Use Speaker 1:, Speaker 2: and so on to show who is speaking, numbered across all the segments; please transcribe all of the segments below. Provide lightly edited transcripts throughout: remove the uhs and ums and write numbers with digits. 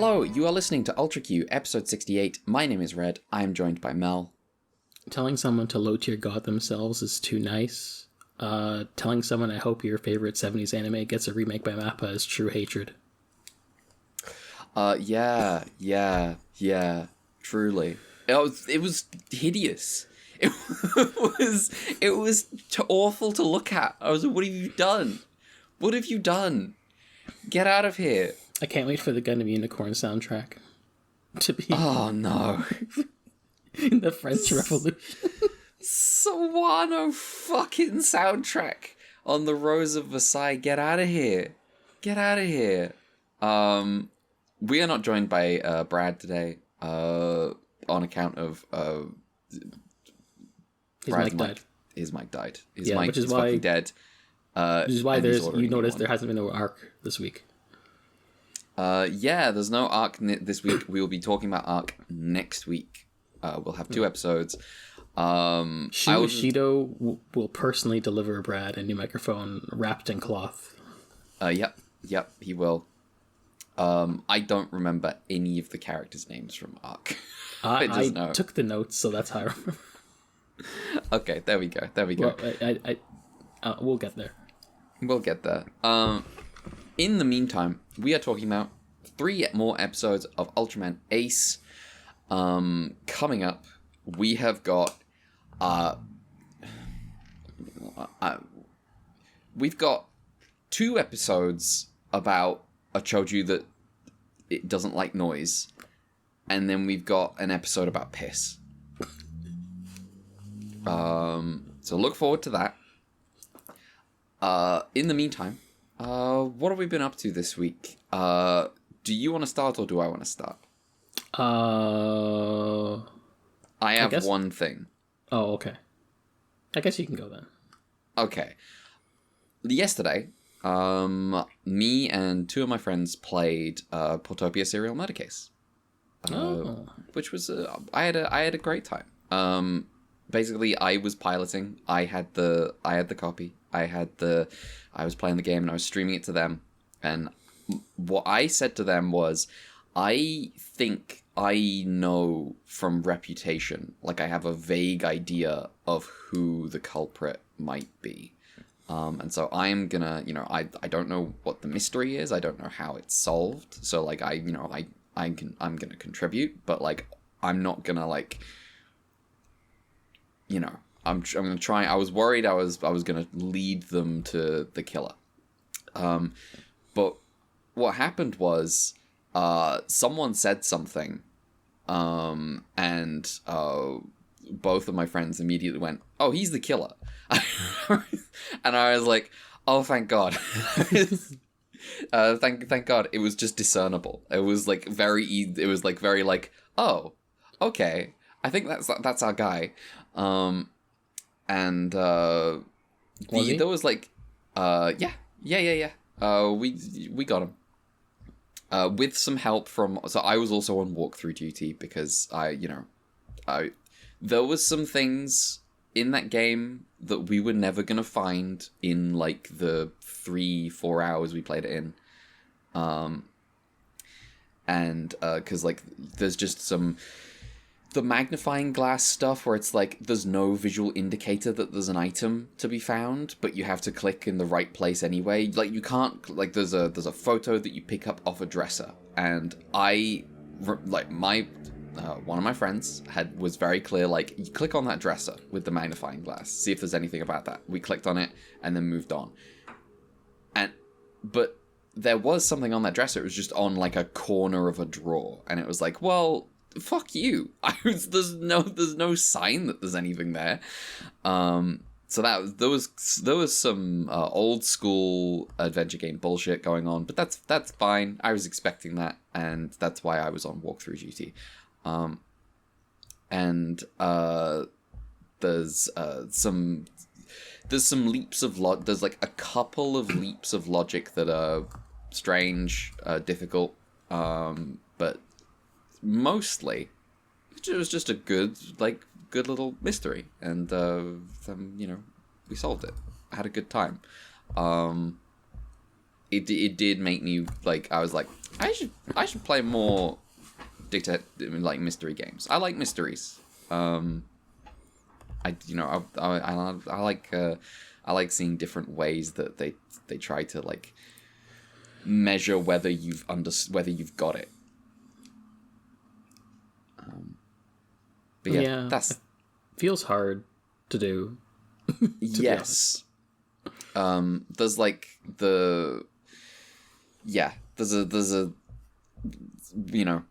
Speaker 1: Hello, you are listening to Ultra Q, episode 68. My name is Red. I am joined by Mel.
Speaker 2: Telling someone to low tier god themselves is too nice. Telling someone I hope your favorite 70s anime gets a remake by MAPPA is true hatred.
Speaker 1: Yeah, truly. It was hideous. It was awful to look at. I was like, what have you done? What have you done? Get out of here.
Speaker 2: I can't wait for the Gun of Unicorn soundtrack to be
Speaker 1: Oh no.
Speaker 2: in the French Revolution.
Speaker 1: Sawano fucking soundtrack on the Rose of Versailles. Get out of here. Get out of here. We are not joined by Brad today on account of
Speaker 2: His mic died.
Speaker 1: His mic died.
Speaker 2: His
Speaker 1: mic is fucking dead.
Speaker 2: Which is why you notice there hasn't been no arc this week.
Speaker 1: Yeah, there's no arc this week. We will be talking about arc next week. We'll have 2 episodes.
Speaker 2: Shido will personally deliver Brad a new microphone wrapped in cloth.
Speaker 1: Yep, he will. I don't remember any of the characters' names from arc.
Speaker 2: I took the notes, so that's how I remember.
Speaker 1: Okay, there we go.
Speaker 2: Well, we'll get there.
Speaker 1: We'll get there. In the meantime, we are talking about 3 more episodes of Ultraman Ace. Coming up, we have got we've got 2 episodes about a choju that it doesn't like noise, and then we've got an episode about piss. So look forward to that. In the meantime, what have we been up to this week? Do you want to start or do I want to start? I have one thing.
Speaker 2: Oh, okay. I guess you can go then.
Speaker 1: Okay. Yesterday, me and 2 of my friends played Portopia Serial Murder Case. Which was I had a great time. Basically, I was piloting. I had the copy. I was playing the game and I was streaming it to them. And what I said to them was, I think I know from reputation, like I have a vague idea of who the culprit might be. And so I am gonna, I don't know what the mystery is. I don't know how it's solved. So like I'm gonna contribute, but like I'm not gonna like, I'm gonna try. I was worried I was gonna lead them to the killer. But what happened was, someone said something, and both of my friends immediately went, "Oh, he's the killer," and I was like, "Oh, thank God." Thank God. It was just discernible. It was like very It was like very like, oh, okay. I think that's our guy. And there was like, yeah. We got him. With some help from, so I was also on walkthrough duty because there was some things in that game that we were never gonna find in like the 3-4 hours we played it in. And because like there's just the magnifying glass stuff where it's like there's no visual indicator that there's an item to be found, but you have to click in the right place anyway. Like you can't, like there's a photo that you pick up off a dresser, and one of my friends was very clear, like, you click on that dresser with the magnifying glass, see if there's anything about that. We clicked on it and then moved on. But there was something on that dresser. It was just on like a corner of a drawer, and it was like, well, fuck you. There's no sign that there's anything there. So there was some old school adventure game bullshit going on, but that's fine. I was expecting that, and that's why I was on walkthrough duty. There's some leaps of there's like a couple of leaps of logic that are strange, difficult, but mostly it was just a good little mystery, and we solved it. I had a good time. it did make me like, I was like, I should play more like mystery games. I like mysteries. I like seeing different ways that they try to like measure whether you've got it. But yeah, that's
Speaker 2: it feels hard to do.
Speaker 1: Yes. There's like there's a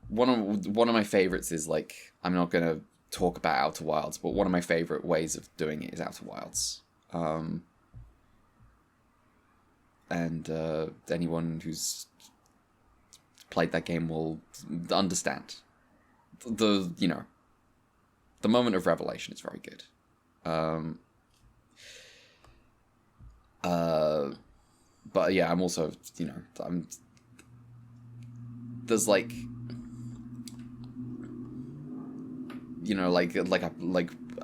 Speaker 1: one of my favorites is like, I'm not gonna talk about Outer Wilds, but one of my favorite ways of doing it is Outer Wilds. And anyone who's played that game will understand the moment of revelation is very good. But yeah, I'm also there's like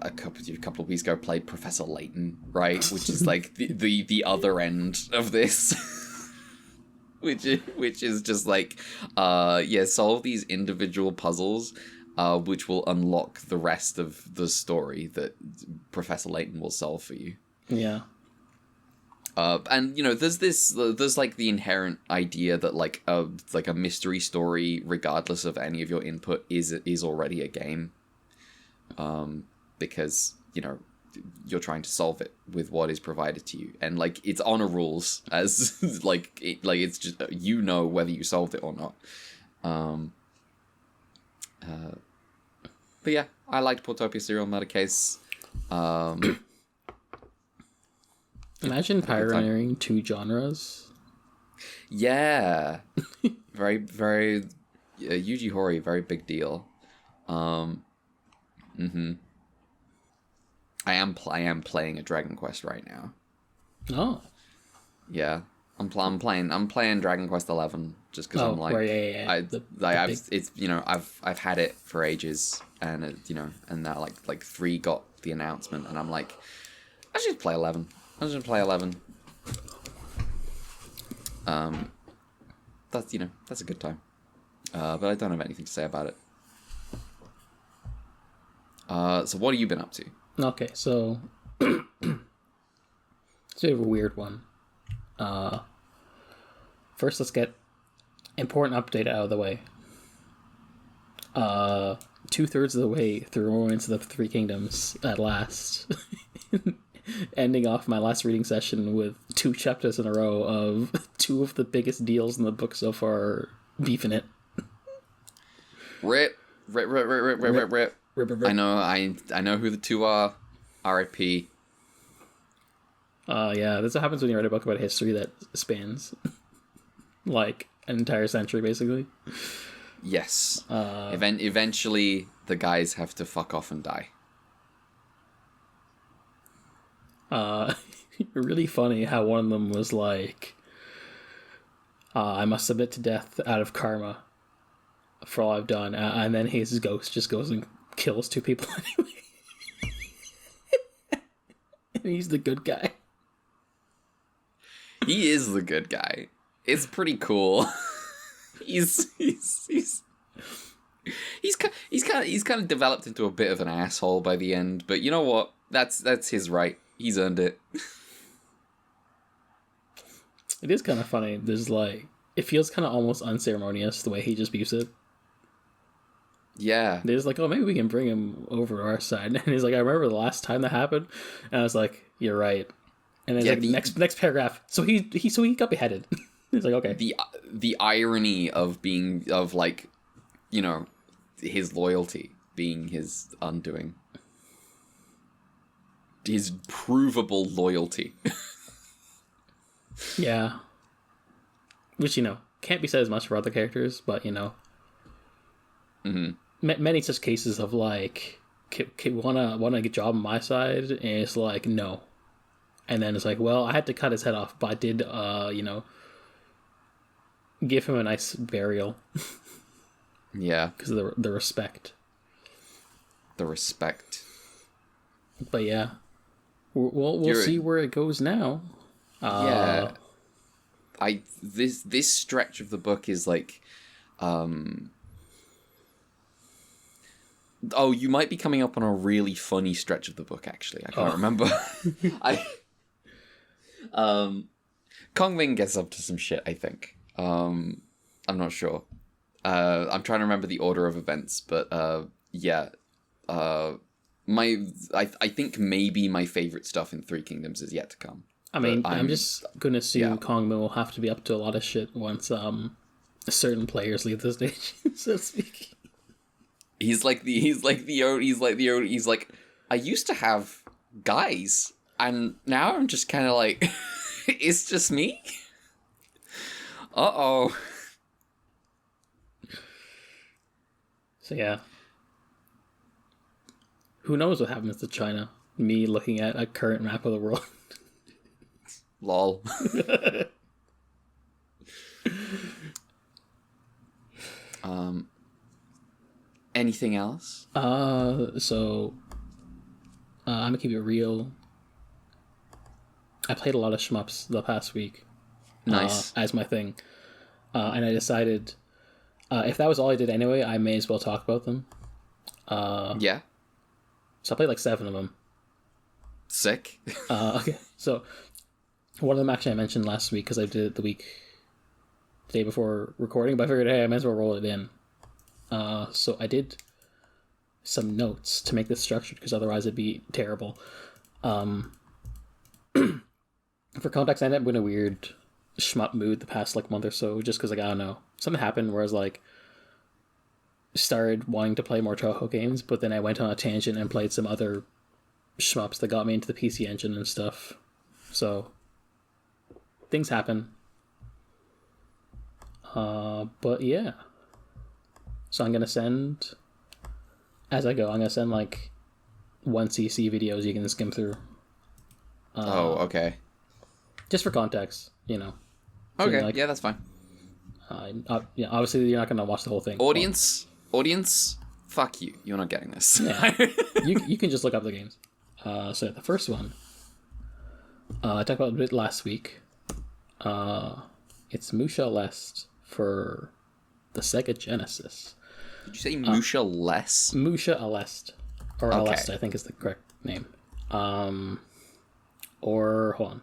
Speaker 1: a couple of weeks ago played Professor Layton, right, which is like the other end of this. which is just like solve these individual puzzles, which will unlock the rest of the story that Professor Layton will solve for you.
Speaker 2: Yeah.
Speaker 1: And there's like the inherent idea that like a mystery story, regardless of any of your input, is already a game. Because you're trying to solve it with what is provided to you, and like it's honor rules as it's just whether you solved it or not. But yeah, I liked Portopia Serial Murder Case.
Speaker 2: Imagine pioneering two genres.
Speaker 1: Yeah. Very, very... Yuji Horii, very big deal. I am playing a Dragon Quest right now.
Speaker 2: Oh.
Speaker 1: Yeah. I'm playing Dragon Quest 11 just because I'm like... I've had it for ages, and and now like 3 got the announcement, and I'm like, I should play 11. I'm just gonna play 11. That's a good time. But I don't have anything to say about it. So what have you been up to?
Speaker 2: Okay, so it's a bit of a weird one. First, let's get important update out of the way. 2/3 of the way through Romance of the Three Kingdoms at last. Ending off my last reading session with 2 chapters in a row of 2 of the biggest deals in the book so far beefing it.
Speaker 1: Rip. I know who the 2 are. R.I.P.
Speaker 2: Yeah, this is what happens when you write a book about history that spans like an entire century, basically.
Speaker 1: Yes. Eventually, the guys have to fuck off and die.
Speaker 2: Really funny how one of them was like, I must submit to death out of karma for all I've done, and then his ghost just goes and kills 2 people anyway. And he's the good guy.
Speaker 1: He is the good guy. It's pretty cool. he's kind of developed into a bit of an asshole by the end, but you know what? That's his right. He's earned it.
Speaker 2: It is kind of funny. There's like, it feels kind of almost unceremonious the way he just beefs it.
Speaker 1: Yeah.
Speaker 2: They're just like, oh, maybe we can bring him over to our side. And he's like, I remember the last time that happened, and I was like, you're right. And then next paragraph. So he got beheaded. He's like, okay.
Speaker 1: The irony of like, his loyalty being his undoing. His provable loyalty.
Speaker 2: Yeah. Which, can't be said as much for other characters, but, many such cases of, like, wanna get a job on my side, and it's like, no. And then it's like, well, I had to cut his head off, but I did, give him a nice burial.
Speaker 1: Yeah.
Speaker 2: Because of the respect.
Speaker 1: The respect.
Speaker 2: But yeah. We'll see where it goes now.
Speaker 1: Yeah. this stretch of the book is like, oh, you might be coming up on a really funny stretch of the book. Actually, I can't remember. Kongming gets up to some shit, I think. I'm not sure. I'm trying to remember the order of events, but yeah. I think maybe my favorite stuff in Three Kingdoms is yet to come.
Speaker 2: I mean, I'm just gonna assume Kongming will have to be up to a lot of shit once certain players leave the stage, so to speak. He's like, I used to have guys, and now I'm just kind of like, it's just me? Uh-oh. So yeah. Who knows what happens to China? Me looking at a current map of the world.
Speaker 1: Lol. Anything else?
Speaker 2: So I'm gonna keep it real. I played a lot of shmups the past week.
Speaker 1: Nice.
Speaker 2: As my thing. And I decided if that was all I did anyway, I may as well talk about them.
Speaker 1: Yeah.
Speaker 2: So I played like 7 of them.
Speaker 1: Sick.
Speaker 2: Okay. So one of them actually I mentioned last week because I did it the day before recording, but I figured, hey, I might as well roll it in. So I did some notes to make this structured because otherwise it'd be terrible. For context, I ended up in a weird shmup mood the past like month or so, just because like I don't know, something happened where I was like started wanting to play more Toho games, but then I went on a tangent and played some other shmups that got me into the PC Engine and stuff. So things happen. But yeah. So I'm gonna send, as I go, I'm gonna send like 1cc videos you can skim through.
Speaker 1: Okay.
Speaker 2: Just for context, you know.
Speaker 1: Okay,
Speaker 2: like,
Speaker 1: yeah, that's fine.
Speaker 2: Yeah, obviously you're not gonna watch the whole thing.
Speaker 1: Audience, fuck you. You're not getting this.
Speaker 2: Yeah. you can just look up the games. So the first one, I talked about it a bit last week. It's Musha Aleste for the Sega Genesis.
Speaker 1: Did you say Musha Less?
Speaker 2: Musha Aleste. Or
Speaker 1: Okay.
Speaker 2: Aleste, I think is the correct name. Or, hold on.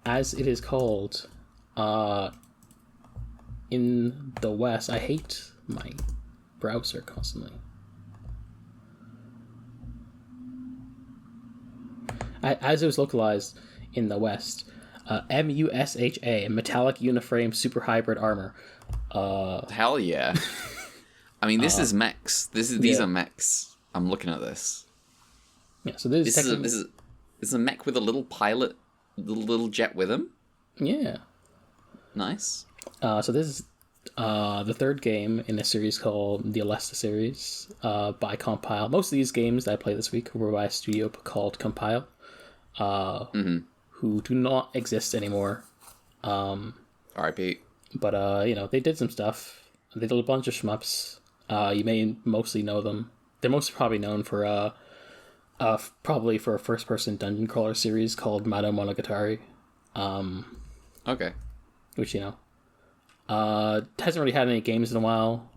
Speaker 2: As it is called, in the West, I hate my browser constantly. As it was localized in the West, MUSHA, Metallic Uniframe Super Hybrid Armor.
Speaker 1: Hell yeah. I mean, this is mechs. These are mechs. I'm looking at this.
Speaker 2: Yeah, so this
Speaker 1: is a mech with a little pilot, little jet with him.
Speaker 2: Yeah.
Speaker 1: Nice.
Speaker 2: So this is the third game in a series called the Aleste series by Compile. Most of these games that I played this week were by a studio called Compile, who do not exist anymore.
Speaker 1: R.I.P.
Speaker 2: But, you know, they did some stuff. They did a bunch of shmups. You may mostly know them. They're most probably known for probably for a first-person dungeon crawler series called Mado Monogatari.
Speaker 1: Okay.
Speaker 2: Which, you know, hasn't really had any games in a while.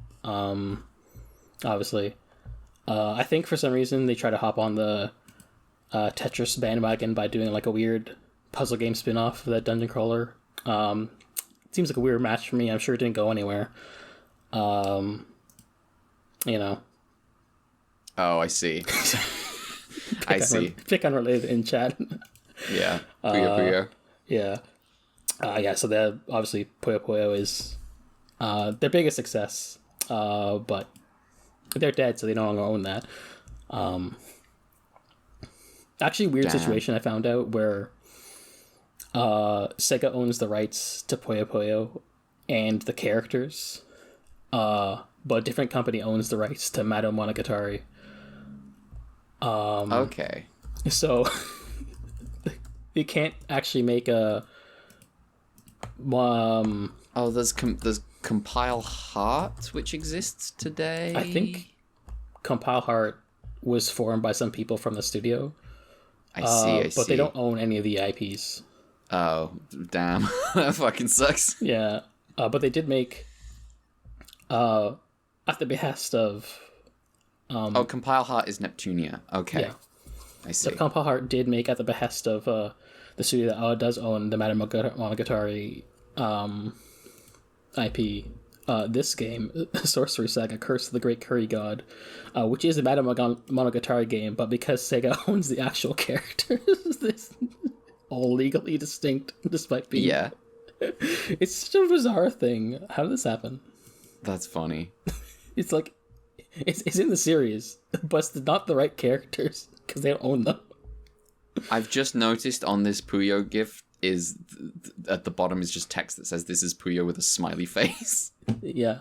Speaker 2: Obviously. I think for some reason they try to hop on the Tetris bandwagon by doing like a weird puzzle game spin-off of that dungeon crawler. Seems like a weird match for me. I'm sure it didn't go anywhere. You know.
Speaker 1: Oh, I see. I see.
Speaker 2: Pick unrelated in chat.
Speaker 1: Yeah. Puyo.
Speaker 2: Yeah. Yeah, so they're obviously Puyo Puyo is their biggest success. But they're dead, so they no longer own that. Actually, weird situation I found out where Sega owns the rights to Puyo Puyo and the characters, but a different company owns the rights to Mado Monogatari.
Speaker 1: Okay.
Speaker 2: So you can't actually make a.
Speaker 1: There's Compile Heart, which exists today.
Speaker 2: I think Compile Heart was formed by some people from the studio.
Speaker 1: I see.
Speaker 2: But they don't own any of the IPs.
Speaker 1: Oh, damn. That fucking sucks.
Speaker 2: Yeah, but they did make, at the behest of...
Speaker 1: Compile Heart is Neptunia. Okay.
Speaker 2: Yeah.
Speaker 1: I see.
Speaker 2: So Compile Heart did make at the behest of the studio that does own the Monogatari IP. This game, Sorcery Saga: Curse of the Great Curry God, which is a Monogatari game, but because Sega owns the actual characters, this all legally distinct, despite being...
Speaker 1: Yeah.
Speaker 2: It's such a bizarre thing. How did this happen?
Speaker 1: That's funny.
Speaker 2: It's like, it's in the series, but it's not the right characters, because they don't own them.
Speaker 1: I've just noticed on this Puyo GIF is at the bottom is just text that says this is Puyo with a smiley face.
Speaker 2: Yeah.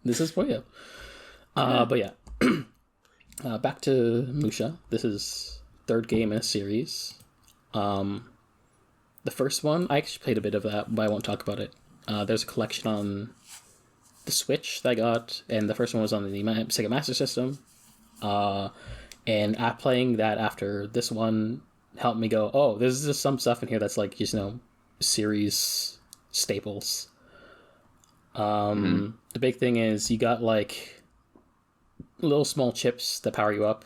Speaker 2: This is Puyo. But yeah. Back to Musha. This is third game in a series. The first one, I actually played a bit of that, but I won't talk about it. There's a collection on the Switch that I got, and the first one was on the Sega Master System. And playing that after this one helped me go, oh, there's just some stuff in here that's like, just, series staples. The big thing is you got like little small chips that power you up.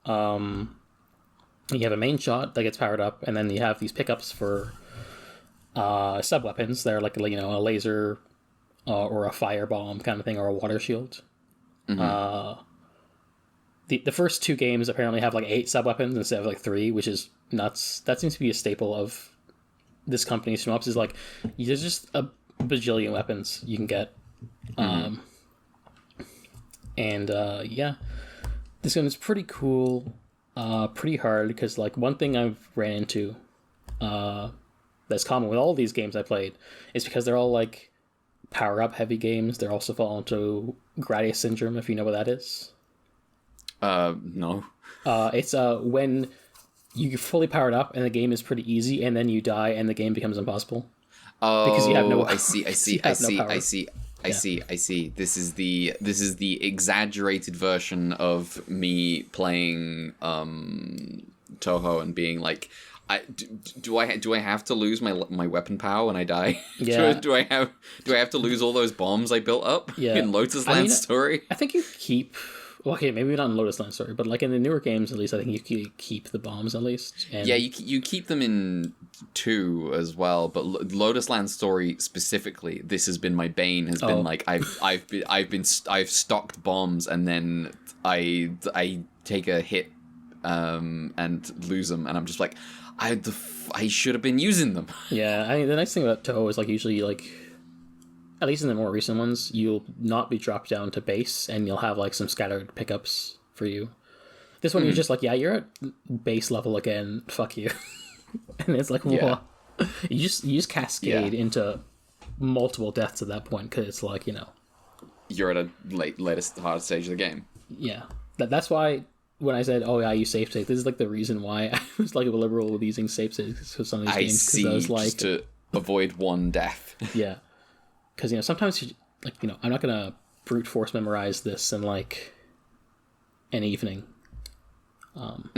Speaker 2: You have a main shot that gets powered up, and then you have these pickups for sub weapons. They're like, a laser or a firebomb kind of thing, or a water shield. The first two games apparently have like 8 sub weapons instead of like 3, which is nuts. That seems to be a staple of this company. Shmups is like, there's just a bajillion weapons you can get. Yeah, this one is pretty cool, pretty hard, because like one thing I've ran into that's common with all these games I played is because they're all like power up heavy games. They're also fall into Gradius syndrome, if you know what that is.
Speaker 1: No.
Speaker 2: It's when you fully powered up and the game is pretty easy, and then you die and the game becomes impossible.
Speaker 1: Oh,
Speaker 2: because you have no...
Speaker 1: I see. This is the exaggerated version of me playing Toho and being like, do I have to lose my weapon power when I die?
Speaker 2: Yeah.
Speaker 1: do I have to lose all those bombs I built up in Lotus Land Story?
Speaker 2: I think you keep... Well, okay, maybe not in Lotus Land Story, but like in the newer games, at least, I think you keep the bombs at least. And...
Speaker 1: Yeah, you keep them in 2 as well, but Lotus Land Story specifically, this has been my bane. Has been like I've stocked bombs, and then I take a hit and lose them, and I'm just like, I should have been using them.
Speaker 2: Yeah, I mean, the nice thing about Toho is like usually like, at least in the more recent ones, you'll not be dropped down to base, and you'll have like some scattered pickups for you. This one, you're just like, yeah, you're at base level again. Fuck you. And it's like, well, you just cascade into multiple deaths at that point, because it's like,
Speaker 1: you're at a latest hard stage of the game.
Speaker 2: Yeah, that's why when I said, oh yeah, I use safe states, this is like the reason why I was like a liberal with using safe states for some of these games, because I was like,
Speaker 1: just to avoid one death.
Speaker 2: Yeah. Because, sometimes, I'm not going to brute force memorize this in, like, an evening. But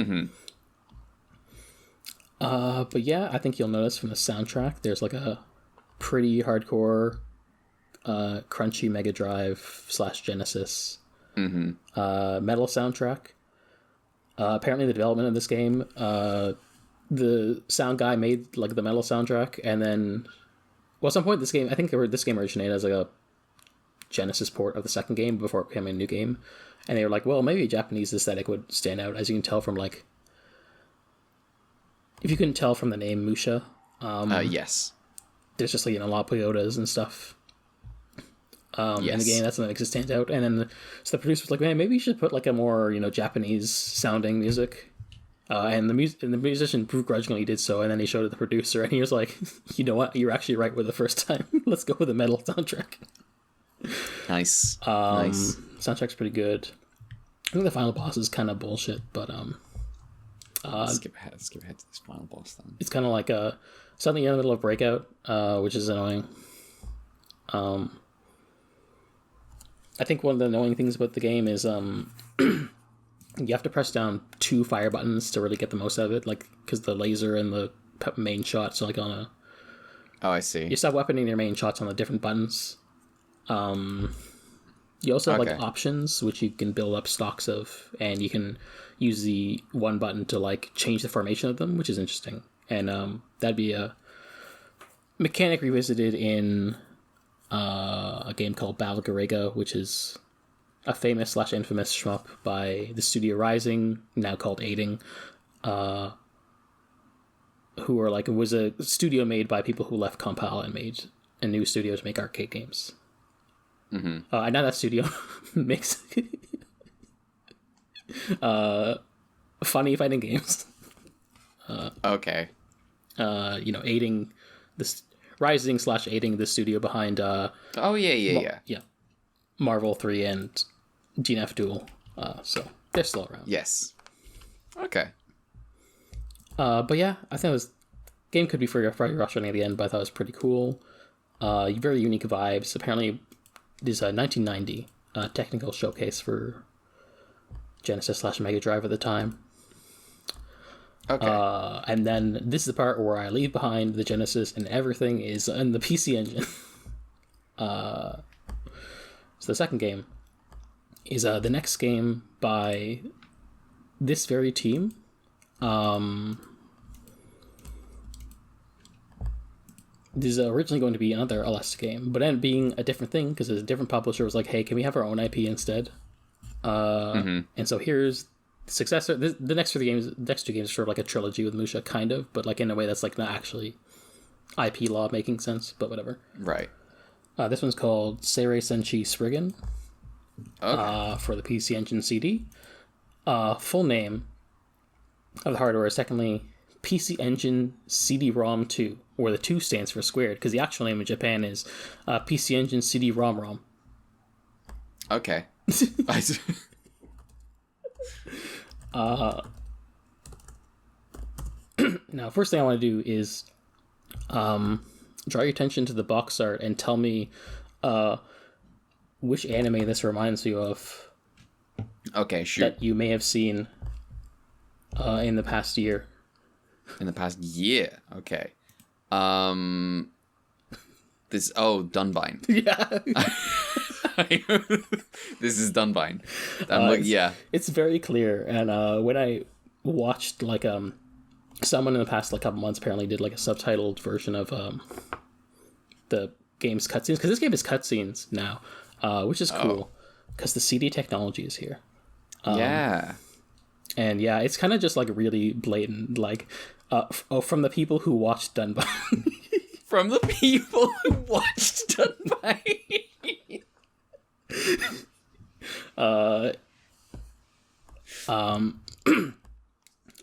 Speaker 2: yeah, I think you'll notice from the soundtrack, there's, like, a pretty hardcore, crunchy Mega Drive / Genesis metal soundtrack. Apparently the development of this game, the sound guy made, like, the metal soundtrack, and then... Well, at some point, this game originated as like a Genesis port of the second game before it became a new game. And they were like, well, maybe a Japanese aesthetic would stand out, as you can tell from like... If you couldn't tell from the name Musha.
Speaker 1: Yes.
Speaker 2: There's just like, a lot of peyotas and stuff. In the game, that's what makes it stand out. And then so the producer was like, man, maybe you should put like a more, Japanese sounding music. And the musician begrudgingly did so, and then he showed it to the producer, and he was like, you know what, you're actually right with the first time. Let's go with the metal soundtrack.
Speaker 1: Nice.
Speaker 2: Nice. Soundtrack's pretty good. I think the final boss is kind of bullshit, but
Speaker 1: skip ahead to this final boss then. It's
Speaker 2: kind of like suddenly you're in the middle of Breakout, which is annoying. I think one of the annoying things about the game is you have to press down 2 fire buttons to really get the most out of it, like, because the laser and the main shot. So like on a
Speaker 1: Oh, I see.
Speaker 2: you start weaponing your main shots on the different buttons. You also have like options, which you can build up stocks of, and you can use the one button to like change the formation of them, which is interesting. And that'd be a mechanic revisited in a game called Battle Garega, which is a famous / infamous shmup by the studio Rising, now called Aiding, who are like, it was a studio made by people who left Compile and made a new studio to make arcade games. And now that studio makes funny fighting games.
Speaker 1: Okay.
Speaker 2: Aiding this Rising / Aiding the studio behind yeah, Marvel 3 and DNF Duel. So they're still around.
Speaker 1: Yes. Okay.
Speaker 2: But yeah, I think game could be very frustrating at the end, but I thought it was pretty cool. Very unique vibes. Apparently, it is a 1990 technical showcase for Genesis / Mega Drive at the time.
Speaker 1: Okay.
Speaker 2: And then this is the part where I leave behind the Genesis and everything is in the PC Engine. So the second game is the next game by this very team. This is originally going to be another Aleste game, but ended up being a different thing because a different publisher was like, hey, can we have our own IP instead? And so here's the successor. The next two games are sort of like a trilogy with Musha, kind of, but like in a way that's like not actually IP law making sense, but whatever.
Speaker 1: Right.
Speaker 2: This one's called Seirei Senshi Spriggan for the PC Engine CD. Full name of the hardware is secondly PC Engine CD-ROM 2, where the 2 stands for squared, because the actual name in Japan is PC Engine CD-ROM-ROM.
Speaker 1: Okay.
Speaker 2: Now, first thing I want to do is draw your attention to the box art and tell me which anime this reminds you of.
Speaker 1: Okay, shoot.
Speaker 2: That you may have seen in the past year.
Speaker 1: In the past year, okay. Dunbine.
Speaker 2: Yeah.
Speaker 1: This is Dunbine.
Speaker 2: It's very clear. And when I watched like someone in the past like couple months apparently did like a subtitled version of the game's cutscenes, because this game is cutscenes now, which is cool because the CD technology is here.
Speaker 1: Yeah.
Speaker 2: And yeah, it's kind of just like really blatant, like from the people who watched Dunbine.
Speaker 1: From the people who watched Dunbine.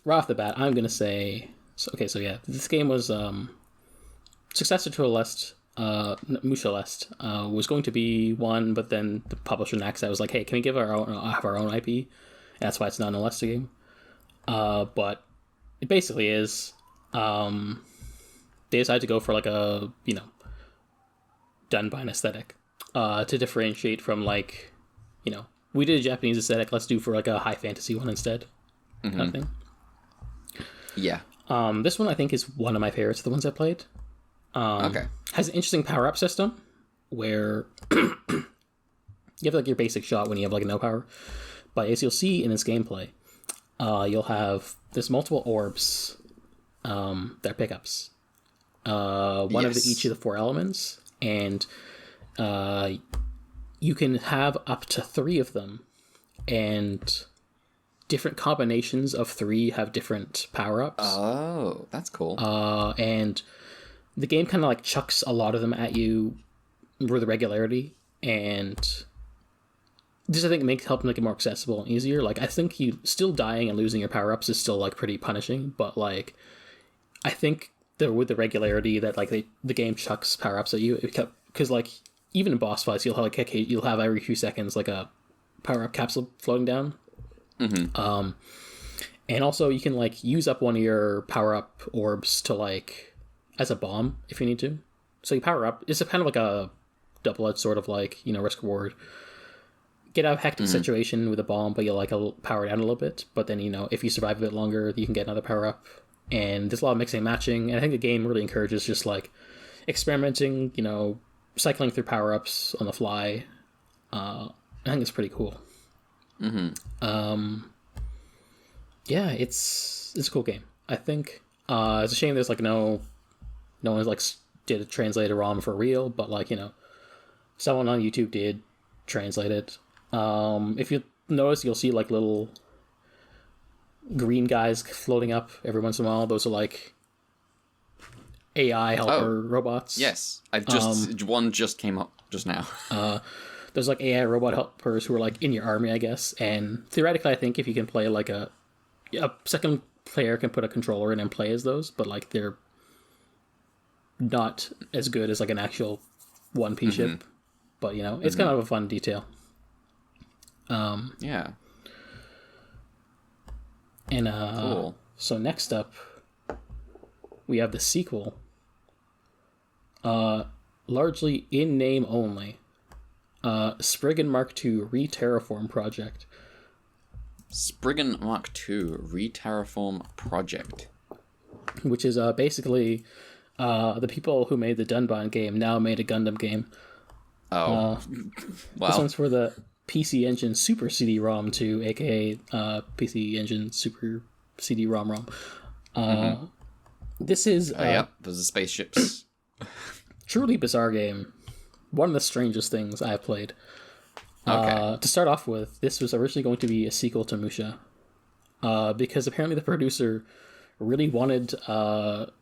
Speaker 2: Right off the bat, I'm gonna say so yeah, this game was successor to Aleste, Musha Aleste, was going to be one, but then the publisher next was like, hey, can we have our own IP? And that's why it's not an Aleste game. But it basically is. They decided to go for like a Dunbine aesthetic to differentiate from like we did a Japanese aesthetic, let's do for like a high fantasy one instead, kind of thing. Yeah. This one I think is one of my favorites of the ones I played. Okay. Has an interesting power up system where you have like your basic shot when you have like no power, but as you'll see in this gameplay, there's multiple orbs that are pickups. One of each of the 4 elements, and you can have up to 3 of them, and different combinations of 3 have different power-ups.
Speaker 1: Oh, that's cool.
Speaker 2: And the game kind of like chucks a lot of them at you with regularity, and this I think help make it more accessible and easier. Like I think you still dying and losing your power-ups is still like pretty punishing, but like I think with the regularity that like the game chucks power-ups at you, because like even in boss fights you'll have every few seconds like a power-up capsule floating down. And also you can like use up one of your power-up orbs to like as a bomb if you need to. So you power up, it's a kind of like a double-edged sort of like risk reward. Get out of a hectic situation with a bomb, but you'll like power down a little bit, but then if you survive a bit longer you can get another power-up. and there's a lot of mixing and matching, and I think the game really encourages just like experimenting, cycling through power-ups on the fly. I think it's pretty cool. Yeah, it's a cool game. I think it's a shame there's like no one's like did a translated ROM for real, but like someone on YouTube did translate it. If you notice, you'll see like little green guys floating up every once in a while. Those are like AI helper robots.
Speaker 1: Yes, one just came up just now.
Speaker 2: There's like AI robot helpers who are like in your army, I guess. And theoretically, I think if you can play like a second player can put a controller in and play as those, but like they're not as good as like an actual one piece ship. But it's kind of a fun detail.
Speaker 1: Yeah.
Speaker 2: And
Speaker 1: cool.
Speaker 2: So next up, we have the sequel. Largely in name only. Spriggan Mark II Re-Terraform Project.
Speaker 1: Spriggan Mark II Re-Terraform Project.
Speaker 2: Which is basically the people who made the Dunbine game now made a Gundam game.
Speaker 1: Oh. Wow. This
Speaker 2: one's for the PC Engine Super CD-ROM 2, aka PC Engine Super CD-ROM. This is...
Speaker 1: yep, those are spaceships.
Speaker 2: Truly bizarre game. One of the strangest things I've played.
Speaker 1: Okay.
Speaker 2: To start off with, this was originally going to be a sequel to Musha. Because apparently the producer really wanted a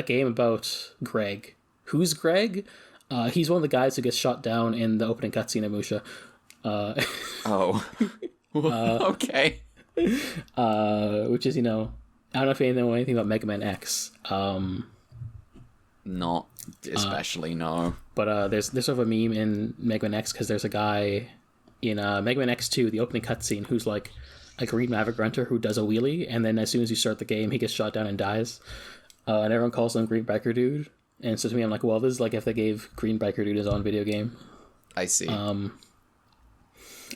Speaker 2: game about Greg. Who's Greg? He's one of the guys who gets shot down in the opening cutscene of Musha.
Speaker 1: Okay.
Speaker 2: Which is, I don't know if you know anything about Mega Man X.
Speaker 1: Not especially, no.
Speaker 2: But there's sort of a meme in Mega Man X because there's a guy in Mega Man X2, the opening cutscene, who's like a green Maverick Grunter who does a wheelie, and then as soon as you start the game, he gets shot down and dies. And everyone calls him Green Biker Dude. And so to me, I'm like, well, this is like if they gave Green Biker Dude his own video game.
Speaker 1: I see.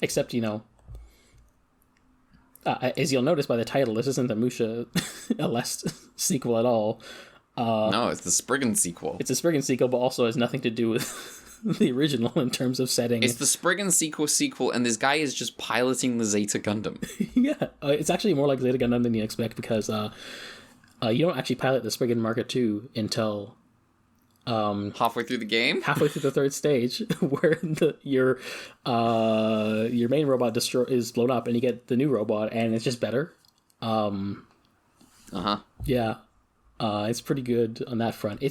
Speaker 2: Except, as you'll notice by the title, this isn't the Musha Aleste sequel at all.
Speaker 1: No, it's the Spriggan sequel.
Speaker 2: It's a Spriggan sequel, but also has nothing to do with the original in terms of setting.
Speaker 1: It's the Spriggan sequel, and this guy is just piloting the Zeta Gundam.
Speaker 2: Yeah, it's actually more like Zeta Gundam than you expect because you don't actually pilot the Spriggan Mark II until
Speaker 1: halfway through the game,
Speaker 2: halfway through the third stage, where your main robot is blown up, and you get the new robot, and it's just better. Yeah. It's pretty good on that front.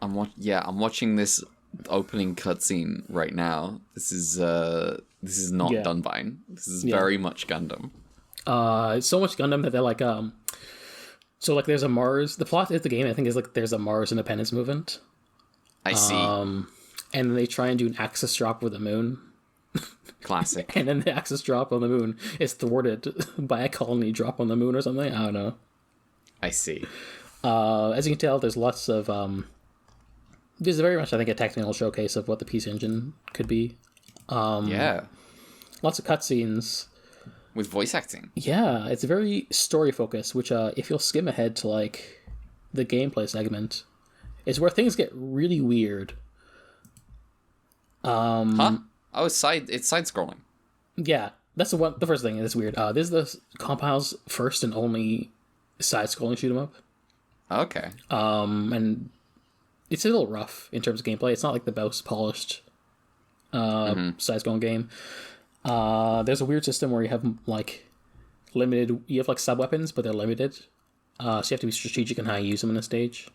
Speaker 1: I'm watching this opening cutscene right now. This is not Dunbine. This is very much Gundam.
Speaker 2: It's so much Gundam that they're like so like there's a Mars. The plot of the game I think is like there's a Mars independence movement.
Speaker 1: I see.
Speaker 2: And then they try and do an Axis drop with the moon.
Speaker 1: Classic.
Speaker 2: And then the Axis drop on the moon is thwarted by a colony drop on the moon or something. I don't know.
Speaker 1: I see.
Speaker 2: As you can tell, there's lots of this is very much, I think, a technical showcase of what the PC Engine could be.
Speaker 1: Yeah.
Speaker 2: Lots of cutscenes.
Speaker 1: With voice acting.
Speaker 2: Yeah, it's very story focused, which if you'll skim ahead to like the gameplay segment, is where things get really weird.
Speaker 1: Oh, it's side scrolling.
Speaker 2: Yeah, that's the first thing that's weird. This is the compile's first and only side-scrolling shoot 'em up.
Speaker 1: Okay.
Speaker 2: And it's a little rough in terms of gameplay. It's not like the most polished side-scrolling game. There's a weird system where you have like sub-weapons, but they're limited. So you have to be strategic in how you use them in a stage.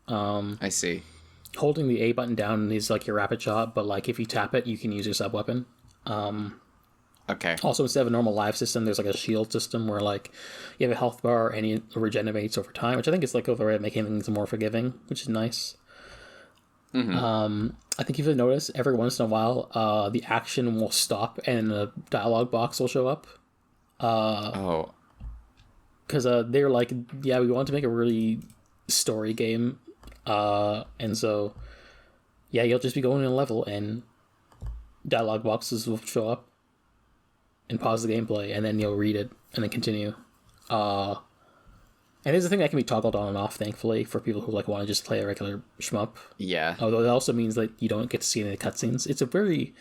Speaker 1: I see.
Speaker 2: Holding the A button down is like your rapid shot, but like if you tap it, you can use your sub-weapon.
Speaker 1: Okay.
Speaker 2: Also, instead of a normal life system, there's like a shield system where like you have a health bar and it regenerates over time, which I think is like over making things more forgiving, which is nice. I think if you notice, every once in a while, the action will stop and a dialogue box will show up. Because they're like, yeah, we want to make a really story game, and so yeah, you'll just be going in a level and dialogue boxes will show up and pause the gameplay, and then you'll read it and then continue. And there's a thing that can be toggled on and off, thankfully, for people who like want to just play a regular shmup.
Speaker 1: Yeah.
Speaker 2: Although it also means that you don't get to see any of the cutscenes. It's a very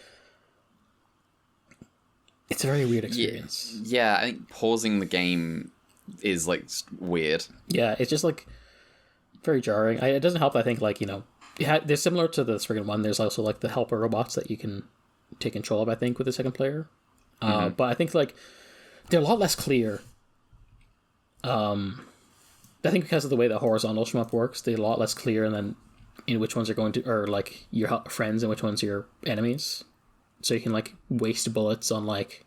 Speaker 2: weird experience.
Speaker 1: Yeah, I think pausing the game is like weird.
Speaker 2: Yeah, it's just like very jarring. It doesn't help. I think like they're similar to the Spriggan one. There's also like the helper robots that you can take control of. I think with the second player, but I think like they're a lot less clear. I think because of the way the horizontal shmup works, they're a lot less clear, and then in which ones are going to, or like your friends and which ones are your enemies. So you can like waste bullets on like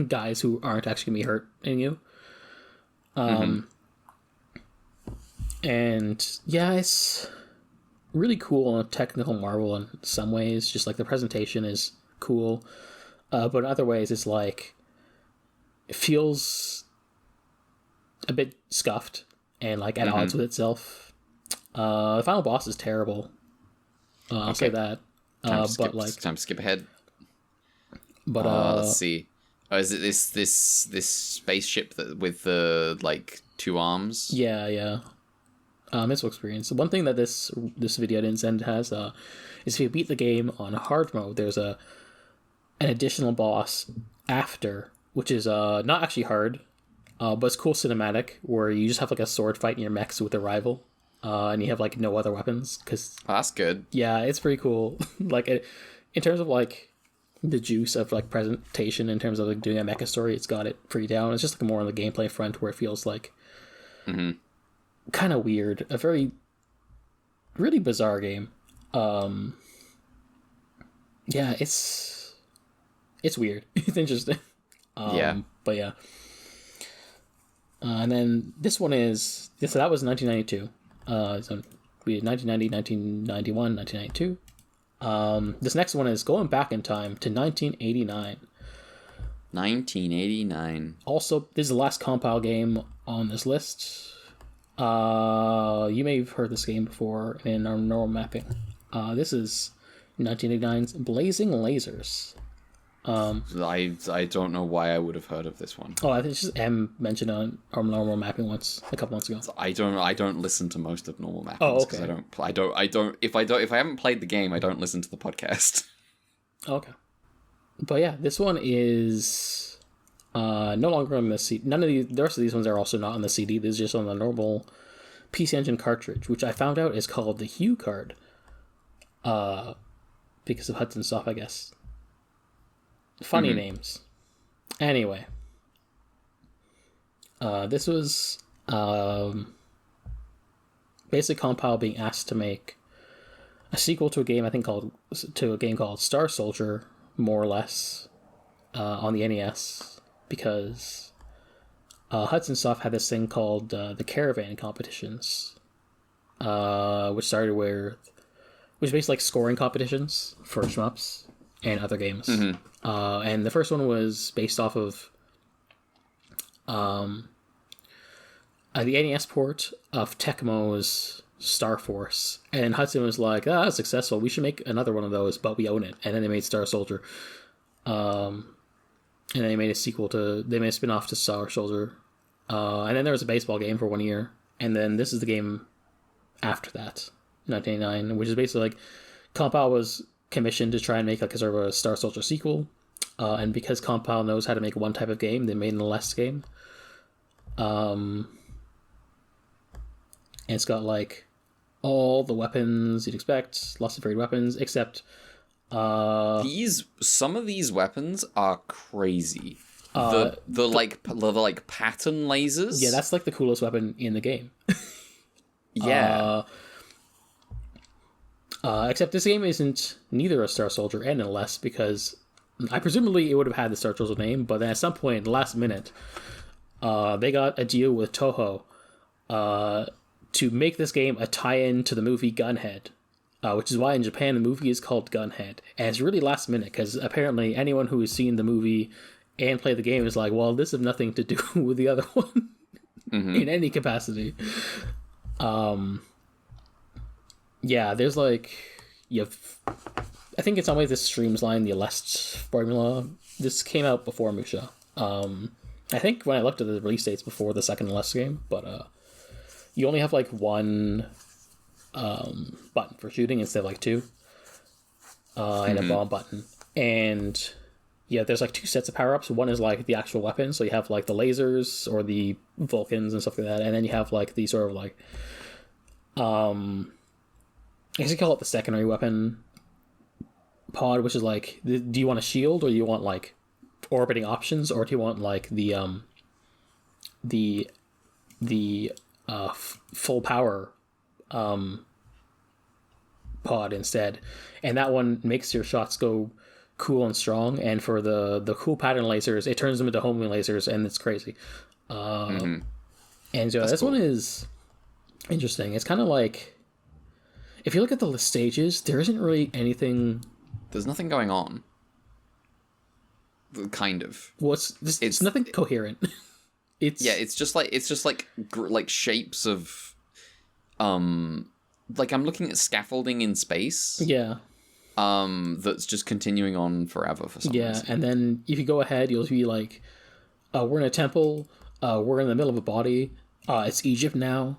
Speaker 2: guys who aren't actually gonna be hurting you. And yeah, it's really cool and a technical marvel in some ways. Just like the presentation is cool, but in other ways, it's like it feels a bit scuffed and like at odds with itself. The final boss is terrible. I'll say that.
Speaker 1: Time to skip ahead. But let's see. Oh, is it this spaceship with the like 2 arms?
Speaker 2: Yeah. Missile experience. One thing that this video didn't send has is if you beat the game on hard mode, there's an additional boss after, which is not actually hard, but it's cool cinematic where you just have like a sword fight in your mechs with a rival, and you have like no other weapons because
Speaker 1: that's good.
Speaker 2: Yeah, it's pretty cool. Like in terms of like the juice of like presentation, in terms of like doing a mecha story, it's got it pretty down. It's just like more on the gameplay front where it feels like kind of weird, a very really bizarre game. Yeah, it's weird. It's interesting. But yeah. And then this one is, so that was 1992. So we had 1990, 1991, 1992. This next one is going back in time to 1989.
Speaker 1: 1989.
Speaker 2: Also, this is the last compile game on this list. You may have heard this game before in our normal mapping. This is 1989's Blazing Lasers.
Speaker 1: I don't know why I would have heard of this one.
Speaker 2: Oh, I think it's just M mentioned on our normal mapping once a couple months ago.
Speaker 1: I don't listen to most of normal mappings.
Speaker 2: Oh, okay.
Speaker 1: If I haven't played the game, I don't listen to the podcast.
Speaker 2: Okay. But yeah, this one is no longer on the CD. The rest of these ones are also not on the CD. This is just on the normal PC Engine cartridge, which I found out is called the Hue card. Because of Hudson Soft, I guess. Funny names. Anyway. This was basically Compile being asked to make a sequel to a game called Star Soldier, more or less, on the NES, because Hudson Soft had this thing called the Caravan competitions, which started which basically like scoring competitions for shmups and other games. And the first one was based off of the NES port of Tecmo's Star Force. And Hudson was like, that's successful. We should make another one of those, but we own it. And then they made Star Soldier. And then they made a spin-off to Star Soldier. And then there was a baseball game for 1 year. And then this is the game after that, 1989, which is basically like Compile was commissioned to try and make like a sort of a Star Soldier sequel, and because Compile knows how to make one type of game, they made an Aleste game, and it's got like all the weapons you'd expect, lots of varied weapons, except
Speaker 1: some of these weapons are crazy. The pattern lasers.
Speaker 2: Yeah, that's like the coolest weapon in the game.
Speaker 1: Yeah.
Speaker 2: Except this game isn't neither a Star Soldier and an Aleste, because presumably it would have had the Star Soldier name, but then at some point, last minute, they got a deal with Toho to make this game a tie-in to the movie GunHed, which is why in Japan the movie is called GunHed. And it's really last minute, because apparently anyone who has seen the movie and played the game is like, well, this has nothing to do with the other one in any capacity. Yeah, there's like, I think in some ways this streamlines the Aleste formula. This came out before Musha. I think when I looked at the release dates before the second Aleste game, but you only have like one button for shooting instead of like two, and a bomb button. And yeah, there's like two sets of power ups. One is like the actual weapon, so you have like the lasers or the Vulcans and stuff like that, and then you have like the sort of like I guess you call it the secondary weapon pod, which is like, do you want a shield or do you want like orbiting options, or do you want like the full power pod instead? And that one makes your shots go cool and strong, and for the cool pattern lasers, it turns them into homing lasers, and it's crazy. And so this cool. One is interesting. It's kind of like, if you look at the stages, there isn't really anything.
Speaker 1: There's nothing going on. Kind of.
Speaker 2: Well, it's nothing coherent.
Speaker 1: It's just like shapes of, like I'm looking at scaffolding in space.
Speaker 2: Yeah.
Speaker 1: That's just continuing on forever for some reason.
Speaker 2: And then if you go ahead, you'll be like, we're in a temple. We're in the middle of a body. It's Egypt now.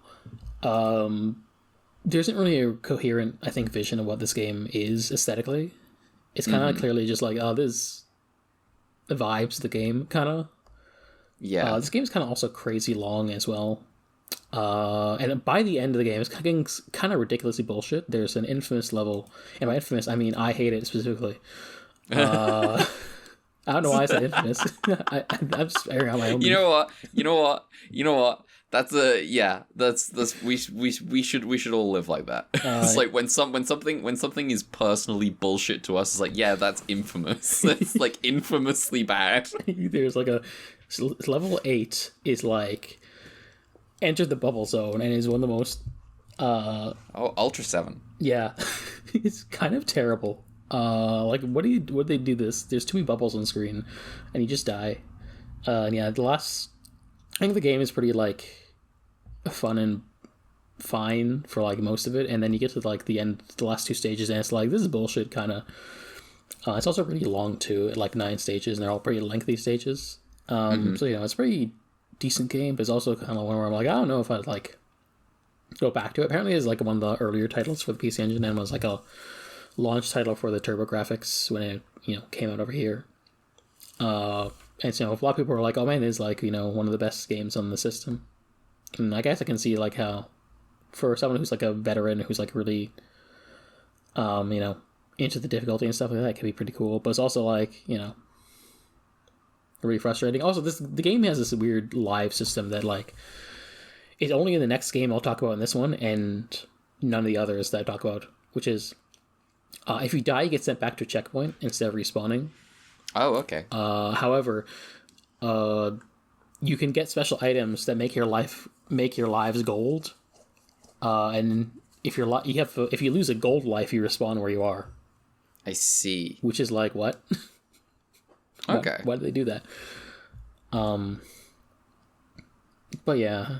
Speaker 2: There isn't really a coherent, I think, vision of what this game is aesthetically. It's kind of clearly just like, this vibes the game, kind of.
Speaker 1: Yeah.
Speaker 2: This game's kind of also crazy long as well. And by the end of the game, it's getting kind of ridiculously bullshit. There's an infamous level, and by infamous, I mean I hate it specifically. I don't know why I said infamous. I'm just airing out my own.
Speaker 1: You know what? That's we should all live like that. It's like when something is personally bullshit to us, it's like, yeah, that's infamous. It's like infamously bad.
Speaker 2: There's like level 8 is like enter the bubble zone, and is one of the most
Speaker 1: Ultra 7.
Speaker 2: Yeah. It's kind of terrible. Like what they do this? There's too many bubbles on screen, and you just die. And yeah, I think the game is pretty like fun and fine for like most of it, and then you get to like the end, the last two stages, and it's like, this is bullshit, kind of. It's also really long too, at like 9 stages, and they're all pretty lengthy stages. So it's a pretty decent game, but it's also kind of one where I'm like, I don't know if I'd like go back to it. Apparently it's like one of the earlier titles for the PC Engine, and was like a launch title for the TurboGrafx when it came out over here. And so a lot of people were like, oh man, it's like one of the best games on the system. And I guess I can see like how, for someone who's like a veteran who's like really into the difficulty and stuff like that, it can be pretty cool. But it's also like really frustrating. Also, the game has this weird live system that like it's only in the next game I'll talk about in this one, and none of the others that I talk about, which is if you die, you get sent back to a checkpoint instead of respawning.
Speaker 1: Oh, okay.
Speaker 2: However, you can get special items that make your lives gold. And if if you lose a gold life, you respawn where you are.
Speaker 1: I see.
Speaker 2: Which is like, what?
Speaker 1: Okay.
Speaker 2: Why do they do that? But yeah,